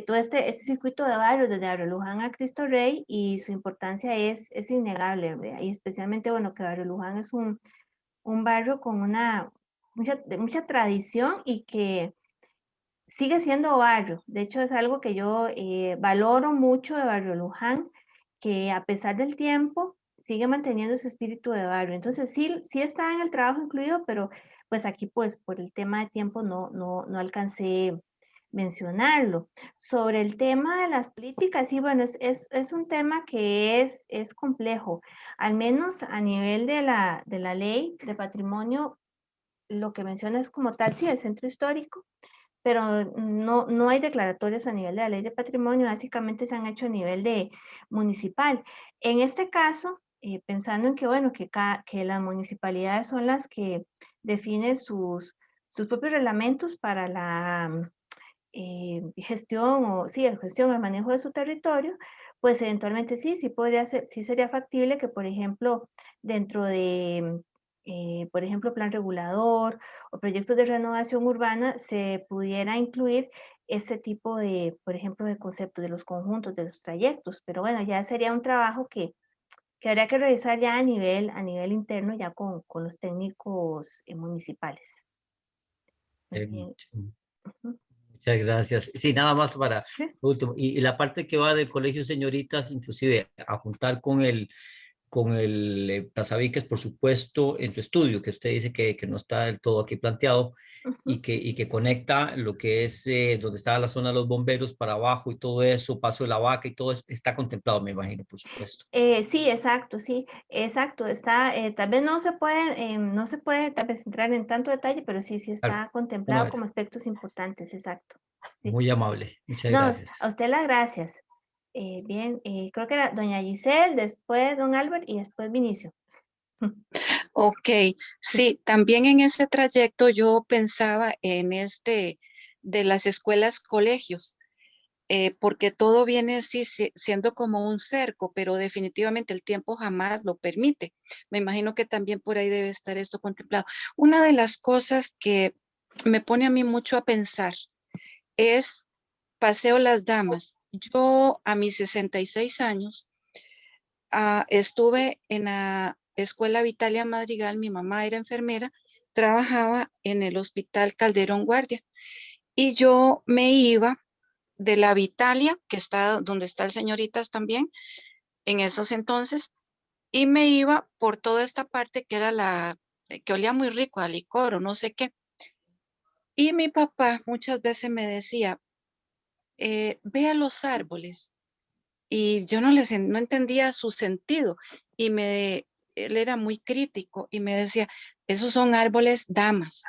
todo este circuito de barrios, desde Barrio Luján a Cristo Rey, y su importancia es innegable, ¿verdad? Y especialmente, bueno, que Barrio Luján es un barrio con mucha tradición y que sigue siendo barrio. De hecho, es algo que yo valoro mucho de Barrio Luján, que a pesar del tiempo sigue manteniendo ese espíritu de barrio. Entonces, sí está en el trabajo incluido, pero pues aquí pues por el tema de tiempo no alcancé mencionarlo. Sobre el tema de las políticas, sí, bueno, es un tema que es complejo, al menos a nivel de la ley de patrimonio, lo que menciona es como tal, sí, el centro histórico, pero no hay declaratorias a nivel de la ley de patrimonio, básicamente se han hecho a nivel de municipal. En este caso, pensando en que, bueno, que las municipalidades son las que definen sus propios reglamentos para la gestión o sí, la gestión, el manejo de su territorio, pues eventualmente sí podría ser, sí sería factible que, por ejemplo, dentro de, por ejemplo, plan regulador o proyectos de renovación urbana se pudiera incluir este tipo de, por ejemplo, de conceptos de los conjuntos, de los trayectos, pero bueno, ya sería un trabajo que habría que revisar ya a nivel interno, ya con los técnicos municipales. Muy bien. Ujú. Muchas gracias. Sí, nada más para Sí. último. Y la parte que va del colegio, señoritas, inclusive a juntar con el Pasaviques, por supuesto, en su estudio, que usted dice que no está del todo aquí planteado, Ujú. y que conecta lo que es donde está la zona de los bomberos para abajo y todo eso, Paso de la Vaca y todo eso, está contemplado, me imagino, por supuesto. Sí, exacto, está, tal vez no se puede tal vez entrar en tanto detalle, pero sí Claro. está Bueno, a contemplado ver, como aspectos importantes, exacto. Sí. muy amable. Muchas No, gracias. a usted las gracias. Bien, creo que era doña Giselle, después don Albert y después Vinicio. Ok, sí, también en ese trayecto yo pensaba en de las escuelas, colegios, porque todo viene así siendo como un cerco, pero definitivamente el tiempo jamás lo permite. Me imagino que también por ahí debe estar esto contemplado. Una de las cosas que me pone a mí mucho a pensar es Paseo Las Damas. Yo a mis 66 años estuve en la Escuela Vitalia Madrigal, mi mamá era enfermera, trabajaba en el Hospital Calderón Guardia y yo me iba de la Vitalia, que está donde está el señoritas también, en esos entonces, y me iba por toda esta parte que era que olía muy rico a licor o no sé qué. Y mi papá muchas veces me decía, vea los árboles. Y yo no entendía su sentido. Y él era muy crítico y me decía, esos son árboles damas.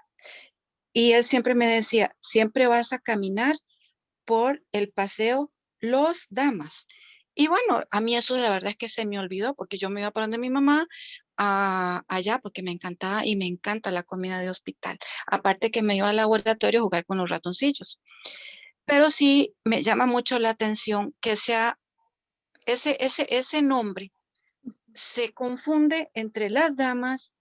Y él siempre me decía, siempre vas a caminar por el paseo Los Damas. Y bueno, a mí eso la verdad es que se me olvidó porque yo me iba para donde mi mamá allá porque me encantaba y me encanta la comida de hospital. Aparte que me iba al laboratorio a jugar con los ratoncillos. Pero sí me llama mucho la atención que sea ese nombre se confunde entre las damas,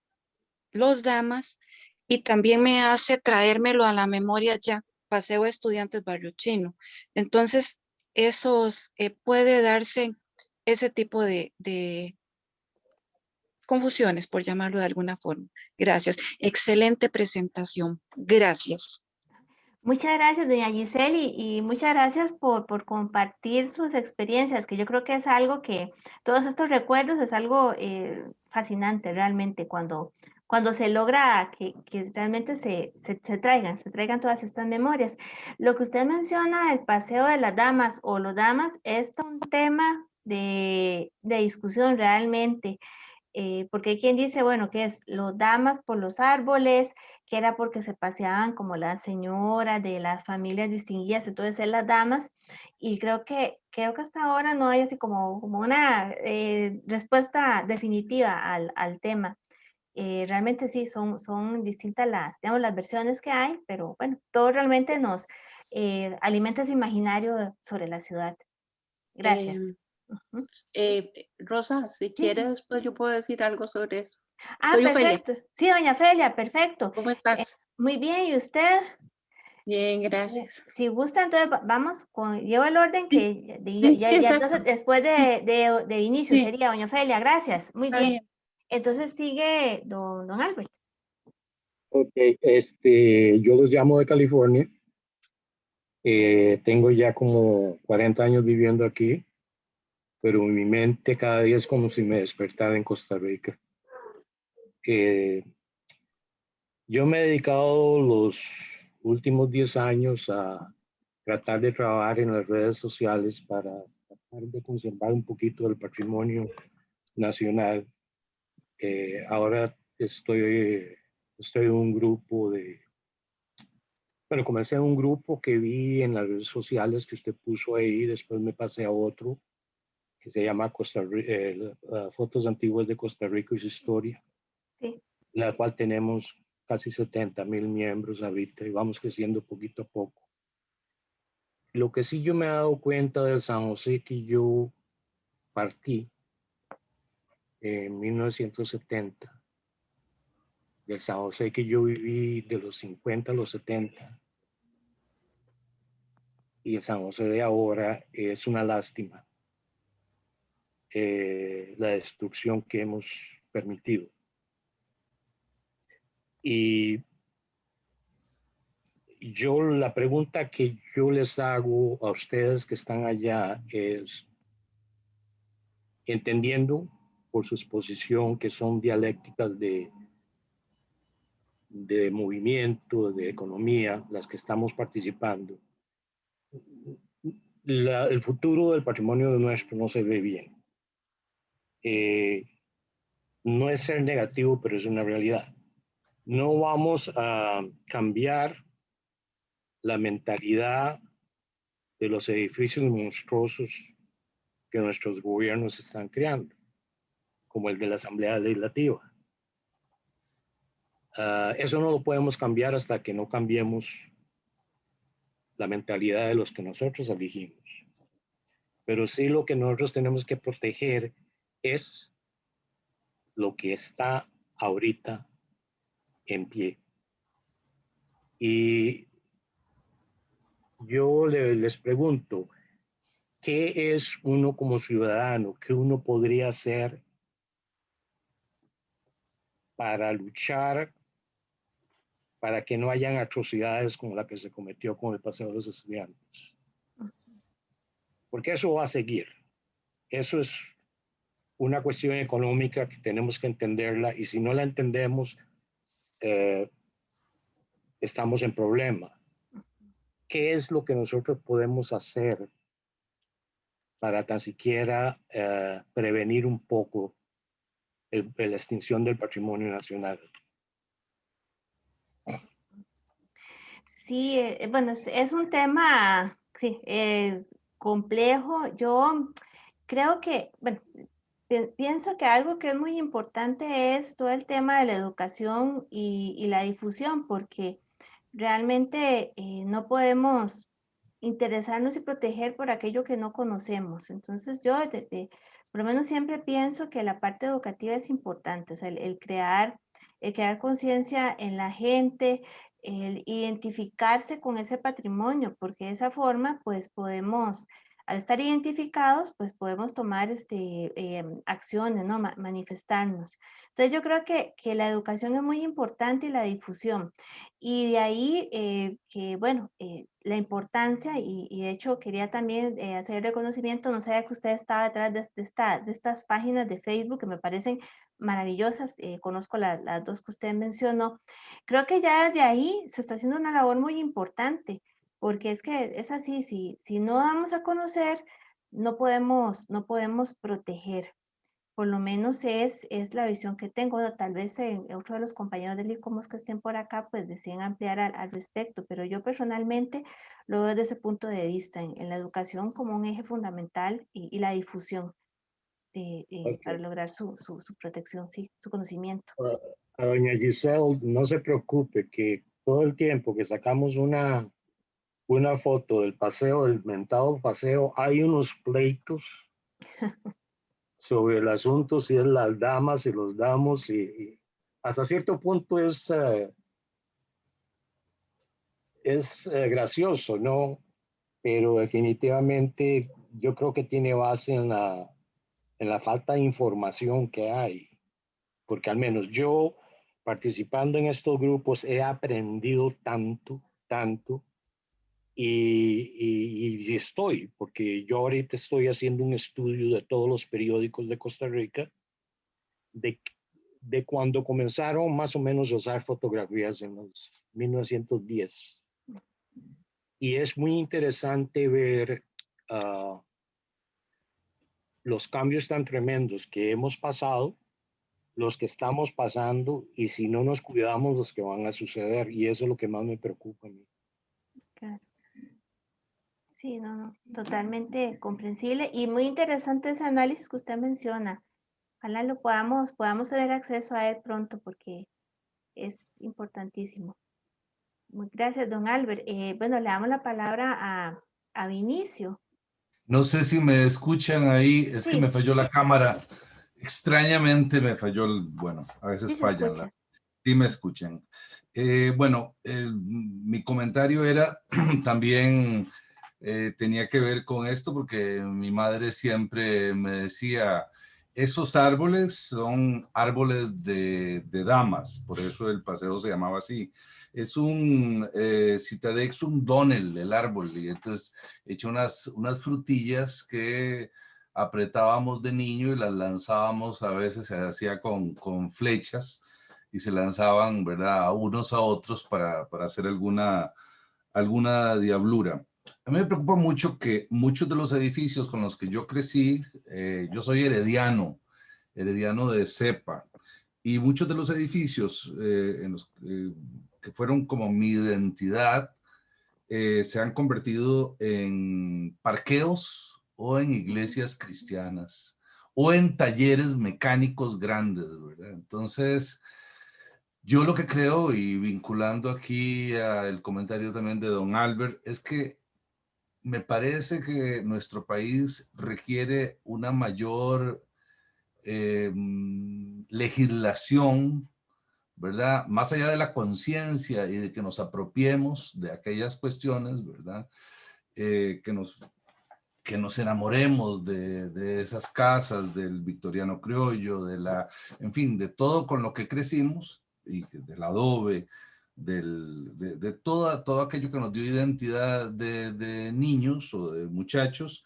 los damas, y también me hace traérmelo a la memoria ya, Paseo de Estudiantes Barrio Chino. Entonces, puede darse ese tipo de confusiones, por llamarlo de alguna forma. Gracias. Excelente presentación. Gracias. Muchas gracias, doña Giselle, y muchas gracias por compartir sus experiencias, que yo creo que es algo que, todos estos recuerdos es algo fascinante realmente cuando se logra que realmente se traigan todas estas memorias. Lo que usted menciona, el paseo de las damas o los damas, es un tema de discusión realmente. Porque hay quien dice, bueno, que es los damas por los árboles, que era porque se paseaban como las señoras de las familias distinguidas, entonces ser las damas, y creo que hasta ahora no hay así como una respuesta definitiva al tema. Realmente sí, son distintas digamos, las versiones que hay, pero bueno, todo realmente nos alimenta ese imaginario sobre la ciudad. Gracias. Em, Ujú. Rosa, si Sí, sí. quieres, pues yo puedo decir algo sobre eso. Ah, Soy Ofelia. perfecto. Sí, doña Felia, perfecto. ¿Cómo Eh, estás? muy bien, ¿y usted? Bien, gracias. Si gusta, entonces vamos llevo el orden Sí, que sí, sí, ya entonces exacto. después Sí, de inicio sí, sería doña Ofelia, gracias. Muy está bien. bien. Entonces sigue don Albert. Ok, yo los llamo de California. Tengo ya como 40 años viviendo aquí, pero mi mente cada día es como si me despertara en Costa Rica. Eh, yo me he dedicado los últimos 10 años a tratar de trabajar en las redes sociales para tratar de conservar un poquito del patrimonio nacional. Ahora estoy en un grupo bueno, comencé en un grupo que vi en las redes sociales que usted puso ahí, después me pasé a otro que se llama Fotos Antiguas de Costa Rica y su Historia, Sí. la cual tenemos casi 70,000 miembros ahorita y vamos creciendo poquito a poco. Lo que sí yo me he dado cuenta del San José que yo partí en 1970, del San José que yo viví de los 50 a los 70, y el San José de ahora, es una lástima la destrucción que hemos permitido. Y la pregunta que yo les hago a ustedes que están allá es, entendiendo por su exposición que son dialécticas de movimiento, de economía, las que estamos participando, el futuro del patrimonio nuestro no se ve bien. No es ser negativo, pero es una realidad. No vamos a cambiar la mentalidad de los edificios monstruosos que nuestros gobiernos están creando, como el de la Asamblea Legislativa. Eso no lo podemos cambiar hasta que no cambiemos la mentalidad de los que nosotros elegimos. Pero sí, lo que nosotros tenemos que proteger es lo que está ahorita en pie. Y yo les pregunto, ¿qué es uno como ciudadano? ¿Qué uno podría hacer para luchar para que no hayan atrocidades como la que se cometió con el Paseo de los Estudiantes? Porque eso va a seguir. Eso es una cuestión económica que tenemos que entenderla, y si no la entendemos, estamos en problema. ¿Qué es lo que nosotros podemos hacer para tan siquiera prevenir un poco la extinción del patrimonio nacional? Sí, bueno, es un tema, sí, complejo. Yo creo que, bueno, pienso que algo que es muy importante es todo el tema de la educación y la difusión, porque realmente no podemos interesarnos y proteger por aquello que no conocemos. Entonces yo, por lo menos siempre pienso que la parte educativa es importante, o sea, el crear conciencia en la gente, el identificarse con ese patrimonio, porque de esa forma, pues podemos, al estar identificados, pues podemos tomar acciones, ¿no? Manifestarnos. Entonces yo creo que la educación es muy importante y la difusión. Y de ahí que, bueno, la importancia, y de hecho quería también hacer el reconocimiento, no sabía que usted estaba detrás de estas páginas de Facebook que me parecen maravillosas, conozco las dos que usted mencionó. Creo que ya de ahí se está haciendo una labor muy importante, porque es que es así, si no damos a conocer, no podemos proteger. Por lo menos es la visión que tengo. Bueno, tal vez otro de los compañeros del ICOMOS que estén por acá, pues deciden ampliar al respecto, pero yo personalmente lo veo desde ese punto de vista, en la educación como un eje fundamental y la difusión para lograr su protección, sí, su conocimiento. A doña Giselle, no se preocupe, que todo el tiempo que sacamos una foto del paseo, del mentado paseo, hay unos pleitos sobre el asunto, si es las damas y los damos, y hasta cierto punto es gracioso, ¿no? Pero definitivamente yo creo que tiene base en la falta de información que hay, porque al menos yo, participando en estos grupos, he aprendido tanto, y estoy, porque yo ahorita estoy haciendo un estudio de todos los periódicos de Costa Rica, de cuando comenzaron más o menos a usar fotografías en los 1910. Y es muy interesante ver los cambios tan tremendos que hemos pasado, los que estamos pasando, y si no nos cuidamos, los que van a suceder. Y eso es lo que más me preocupa a mí. Claro. Sí, no, totalmente comprensible y muy interesante ese análisis que usted menciona. Ojalá lo podamos tener acceso a él pronto porque es importantísimo. Gracias, don Albert. Bueno, le damos la palabra a Vinicio. No sé si me escuchan ahí, es que Sí. me falló la cámara. Extrañamente me falló, bueno, a veces Sí se fallan. escucha. Sí me escuchan. Bueno, mi comentario era también tenía que ver con esto porque mi madre siempre me decía, esos árboles son árboles de damas, por eso el paseo se llamaba así. Es un Citadexum Donnell, el árbol, y entonces echa unas frutillas que apretábamos de niño y las lanzábamos, a veces se hacía con flechas y se lanzaban, ¿verdad?, a unos a otros para hacer alguna diablura. A mí me preocupa mucho que muchos de los edificios con los que yo crecí, yo soy herediano de cepa, y muchos de los edificios que fueron como mi identidad se han convertido en parqueos o en iglesias cristianas o en talleres mecánicos grandes, ¿verdad? Entonces, yo lo que creo, y vinculando aquí al comentario también de don Albert, es que me parece que nuestro país requiere una mayor legislación, ¿verdad? Más allá de la conciencia y de que nos apropiemos de aquellas cuestiones, ¿verdad? Que nos enamoremos de esas casas, del victoriano criollo, en fin, de todo con lo que crecimos, y del adobe, de todo aquello que nos dio identidad de niños o de muchachos,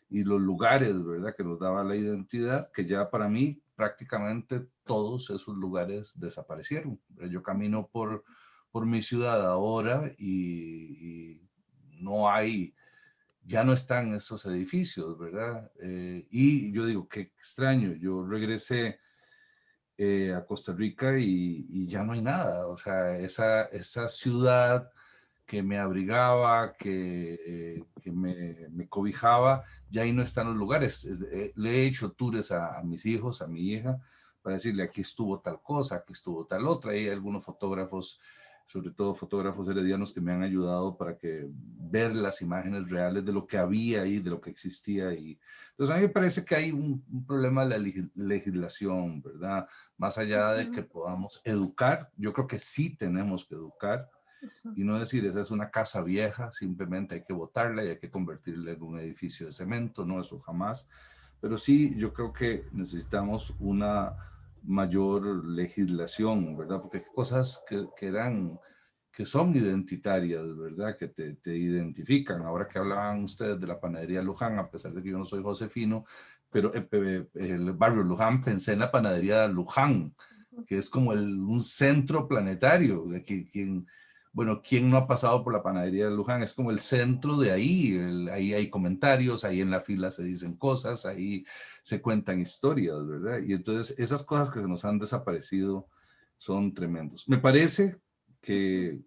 y los lugares, ¿verdad?, que nos daba la identidad, que ya para mí prácticamente todos esos lugares desaparecieron. Yo camino por mi ciudad ahora y no hay, ya no están esos edificios, ¿verdad? Y yo digo, qué extraño, yo regresé a Costa Rica y ya no hay nada. O sea, esa ciudad que me abrigaba, que me cobijaba, ya ahí no están los lugares. Le he hecho tours a mis hijos, a mi hija, para decirle, aquí estuvo tal cosa, aquí estuvo tal otra. Hay algunos fotógrafos, sobre todo fotógrafos heredianos, que me han ayudado para ver las imágenes reales de lo que había ahí, de lo que existía ahí. Entonces a mí me parece que hay un problema de la legislación, ¿verdad? Más allá de que podamos educar, yo creo que sí tenemos que educar, y no decir, esa es una casa vieja, simplemente hay que botarla y hay que convertirla en un edificio de cemento, no, eso jamás. Pero sí, yo creo que necesitamos una mayor legislación, ¿verdad? Porque hay cosas que son identitarias, ¿verdad? Que te identifican. Ahora que hablaban ustedes de la panadería Luján, a pesar de que yo no soy josefino, pero el barrio Luján, pensé en la panadería Luján, que es como un centro planetario, bueno, ¿quién no ha pasado por la panadería de Luján? Es como el centro de ahí. Ahí hay comentarios, ahí en la fila se dicen cosas, ahí se cuentan historias, ¿verdad? Y entonces esas cosas que se nos han desaparecido son tremendos. Me parece que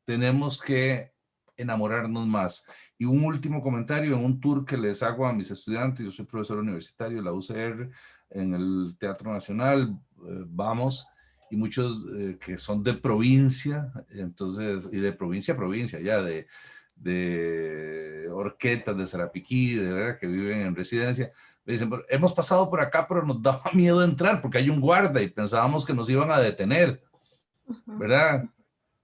tenemos que enamorarnos más. Y un último comentario, en un tour que les hago a mis estudiantes, yo soy profesor universitario de la UCR, en el Teatro Nacional, vamos, y muchos que son de provincia, entonces, y de provincia a provincia, ya de Horquetas, de Sarapiquí, de verdad, que viven en residencia, me dicen, hemos pasado por acá, pero nos daba miedo entrar porque hay un guarda y pensábamos que nos iban a detener, ¿verdad?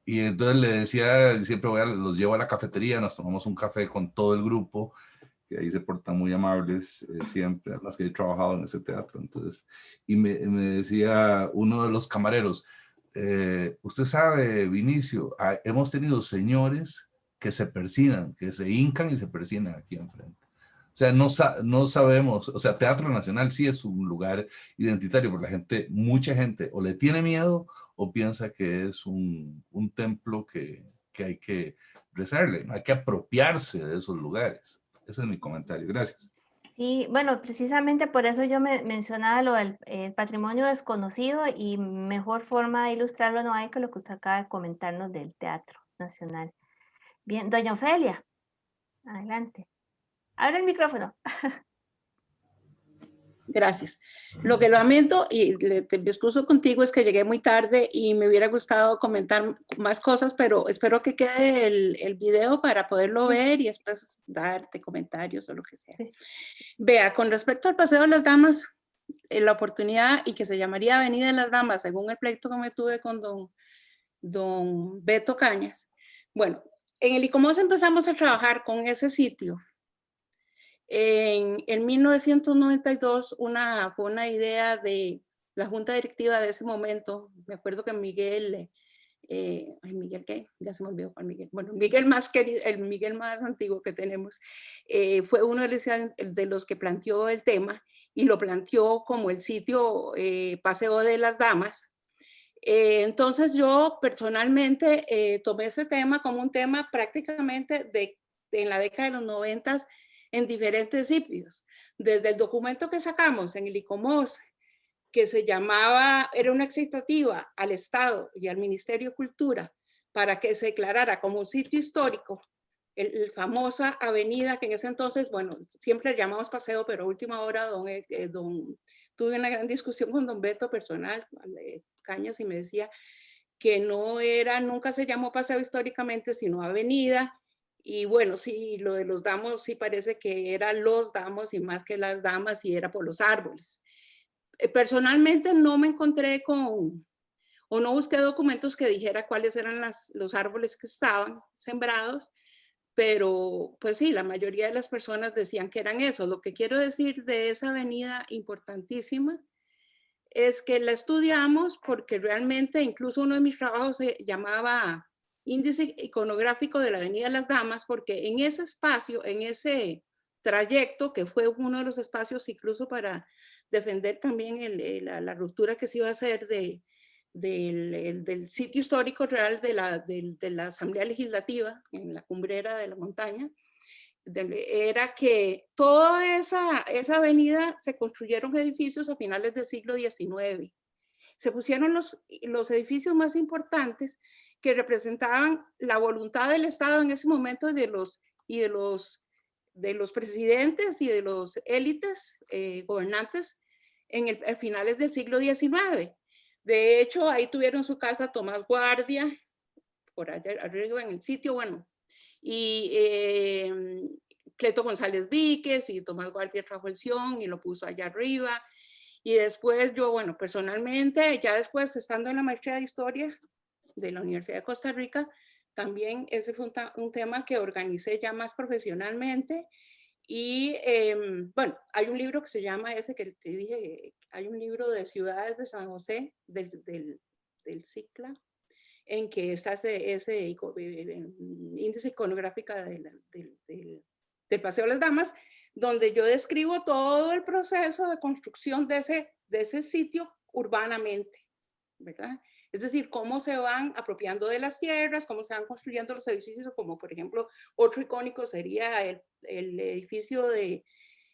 Y entonces le decía, siempre los llevo a la cafetería, nos tomamos un café con todo el grupo, que ahí se portan muy amables siempre, a las que he trabajado en ese teatro. Entonces, y me decía uno de los camareros, usted sabe, Vinicio, hemos tenido señores que se persinan, que se hincan y se persinan aquí enfrente. O sea, no sabemos, o sea, Teatro Nacional sí es un lugar identitario, porque la gente, mucha gente, o le tiene miedo o piensa que es un templo que hay que rezarle, ¿no? Hay que apropiarse de esos lugares. Ese es mi comentario. Gracias. Sí, bueno, precisamente por eso yo mencionaba lo del patrimonio desconocido, y mejor forma de ilustrarlo no hay que lo que usted acaba de comentarnos del Teatro Nacional. Bien, doña Ofelia. Adelante. Abre el micrófono. Gracias. Lo que lamento, y me excuso contigo, es que llegué muy tarde y me hubiera gustado comentar más cosas, pero espero que quede el video para poderlo ver y después darte comentarios o lo que sea. Sí. Vea, con respecto al Paseo de las Damas, la oportunidad, y que se llamaría Avenida de las Damas, según el pleito que me tuve con don Beto Cañas. Bueno, en el ICOMOS empezamos a trabajar con ese sitio. En 1992 fue una idea de la junta directiva de ese momento. Me acuerdo que Miguel, ¿Miguel qué? Ya se me olvidó cuál Miguel. Bueno, Miguel más querido, el Miguel más antiguo que tenemos, fue uno de los que planteó el tema y lo planteó como el sitio Paseo de las Damas. Entonces yo personalmente tomé ese tema como un tema prácticamente en la década de los 90 en diferentes sitios. Desde el documento que sacamos en el ICOMOS, que se llamaba, era una excitativa al Estado y al Ministerio de Cultura para que se declarara como un sitio histórico, la famosa avenida que en ese entonces, bueno, siempre le llamamos paseo, pero a última hora tuve una gran discusión con don Beto personal, Cañas, y me decía que nunca se llamó paseo históricamente, sino avenida. Y bueno, sí, lo de los damos sí parece que eran los damos y más que las damas, y era por los árboles. Personalmente no me encontré o no busqué documentos que dijera cuáles eran los árboles que estaban sembrados, pero pues sí, la mayoría de las personas decían que eran esos. Lo que quiero decir de esa avenida importantísima es que la estudiamos porque realmente incluso uno de mis trabajos se llamaba Índice Iconográfico de la Avenida de las Damas, porque en ese espacio, en ese trayecto, que fue uno de los espacios incluso para defender también la ruptura que se iba a hacer del sitio histórico real de la Asamblea Legislativa en la cumbrera de la montaña, era que toda esa avenida se construyeron edificios a finales del siglo XIX. Se pusieron los edificios más importantes que representaban la voluntad del Estado en ese momento de los presidentes y de los élites gobernantes a finales del siglo XIX. De hecho, ahí tuvieron su casa Tomás Guardia, por allá arriba en el sitio, bueno, y Cleto González Víquez, y Tomás Guardia trajo el Sion y lo puso allá arriba. Y después yo, bueno, personalmente, ya después estando en la maestría de Historia de la Universidad de Costa Rica, también ese fue un tema que organicé ya más profesionalmente. Y bueno, hay un libro que se llama ese que te dije, hay un libro de Ciudades de San José, del CICLA, en que está ese índice iconográfico del Paseo de las Damas, donde yo describo todo el proceso de construcción de ese sitio urbanamente, ¿verdad? Es decir, cómo se van apropiando de las tierras, cómo se van construyendo los edificios, como por ejemplo, otro icónico sería el edificio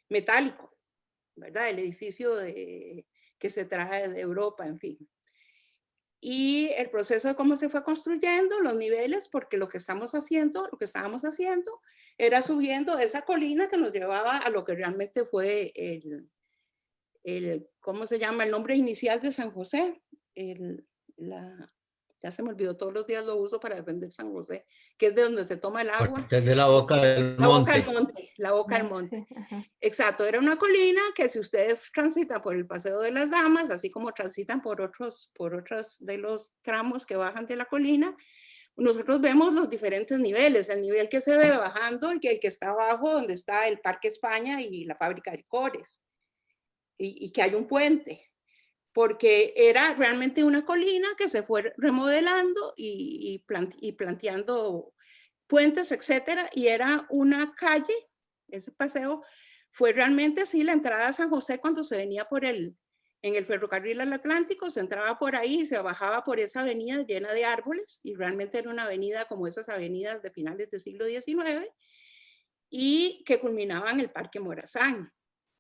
metálico, ¿verdad? El edificio que se trae de Europa, en fin. Y el proceso de cómo se fue construyendo, los niveles, porque lo que estábamos haciendo era subiendo esa colina que nos llevaba a lo que realmente fue ¿cómo se llama? El nombre inicial de San José. Ya se me olvidó, todos los días lo uso para defender San José, que es de donde se toma el agua. Desde la boca del monte. La boca del monte. Sí, exacto, era una colina que si ustedes transitan por el Paseo de las Damas, así como transitan por otros de los tramos que bajan de la colina, nosotros vemos los diferentes niveles, el nivel que se ve bajando y el que está abajo, donde está el Parque España y la fábrica de licores, y que hay un puente, porque era realmente una colina que se fue remodelando y planteando puentes, etcétera, y era una calle. Ese paseo fue realmente así, la entrada a San José cuando se venía en el ferrocarril al Atlántico, se entraba por ahí y se bajaba por esa avenida llena de árboles, y realmente era una avenida como esas avenidas de finales del siglo XIX, y que culminaba en el Parque Morazán,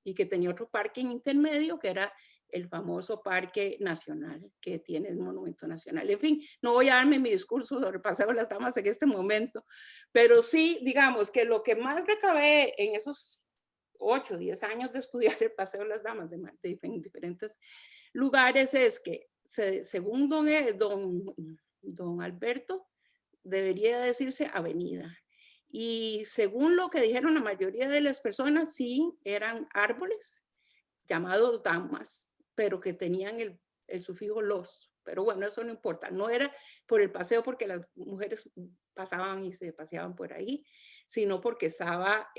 y que tenía otro parque intermedio que era el famoso Parque Nacional que tiene el Monumento Nacional. En fin, no voy a darme mi discurso sobre el Paseo de las Damas en este momento, pero sí, digamos que lo que más recabé en esos 8, 10 años de estudiar el Paseo de las Damas de diferentes lugares es que, según don Alberto, debería decirse avenida. Y según lo que dijeron la mayoría de las personas, sí eran árboles llamados damas, pero que tenían el sufijo los. Pero bueno, eso no importa. No era por el paseo porque las mujeres pasaban y se paseaban por ahí, sino porque estaba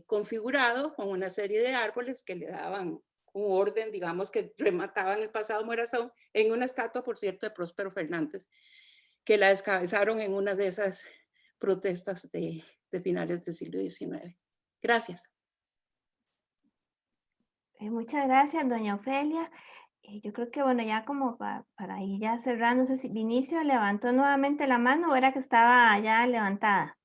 configurado con una serie de árboles que le daban un orden, digamos, que remataban el pasado Morazón en una estatua, por cierto, de Próspero Fernández, que la descabezaron en una de esas protestas de finales del siglo XIX. Gracias. Muchas gracias, doña Ofelia. Yo creo que, bueno, ya como para ir ya cerrando, no sé si Vinicio levantó nuevamente la mano o era que estaba ya levantada.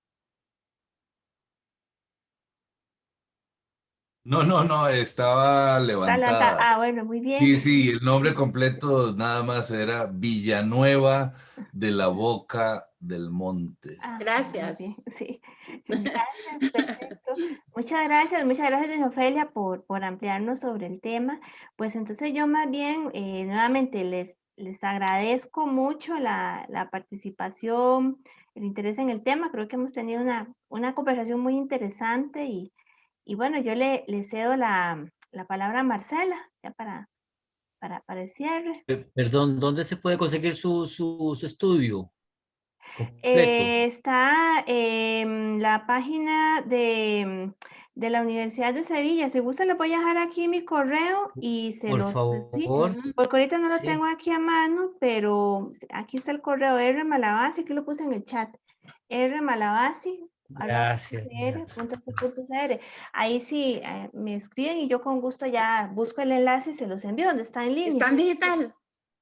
No, estaba levantada. Ah, bueno, muy bien. Sí, el nombre completo nada más era Villanueva de la Boca del Monte. Gracias. Muy bien, sí. Gracias, perfecto. Muchas gracias, doña Ofelia, por ampliarnos sobre el tema. Pues entonces yo más bien, nuevamente les agradezco mucho la participación, el interés en el tema. Creo que hemos tenido una conversación muy interesante y bueno, yo le cedo la palabra a Marcela, ya para el cierre. Perdón, ¿dónde se puede conseguir su estudio completo? Está en la página de la Universidad de Sevilla. Si gusta, le voy a dejar aquí mi correo y se Por los... Sí, favor. porque ahorita no lo Sí. tengo aquí a mano, pero aquí está el correo R Malabasi, que lo puse en el chat. R Malabasi. Gracias. Ahí sí me escriben y yo con gusto ya busco el enlace y se los envío, donde está en línea. ¿Está en digital?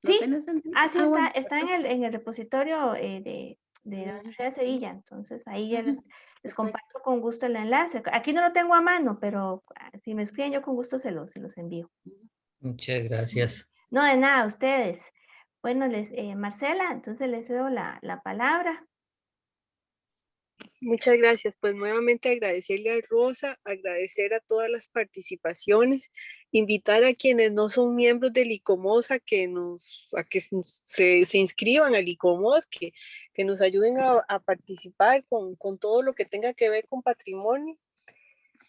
Sí, sí, bueno. está en el repositorio de la Universidad de Sevilla, entonces ahí ya les comparto con gusto el enlace. Aquí no lo tengo a mano, pero si me escriben yo con gusto se los envío. Muchas gracias. No, de nada, a ustedes. Bueno, Marcela, entonces les cedo la palabra. Muchas gracias. Pues nuevamente agradecerle a Rosa, agradecer a todas las participaciones, invitar a quienes no son miembros del ICOMOS a que se inscriban al ICOMOS, que nos ayuden a participar con todo lo que tenga que ver con patrimonio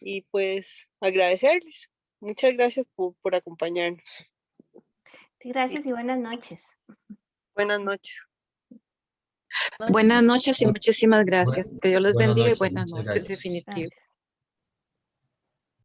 y pues agradecerles. Muchas gracias por acompañarnos. Sí, gracias y buenas noches. Buenas noches. Buenas noches y muchísimas gracias. Que Dios les bendiga y buenas muchas noches, gracias. definitivo. Gracias.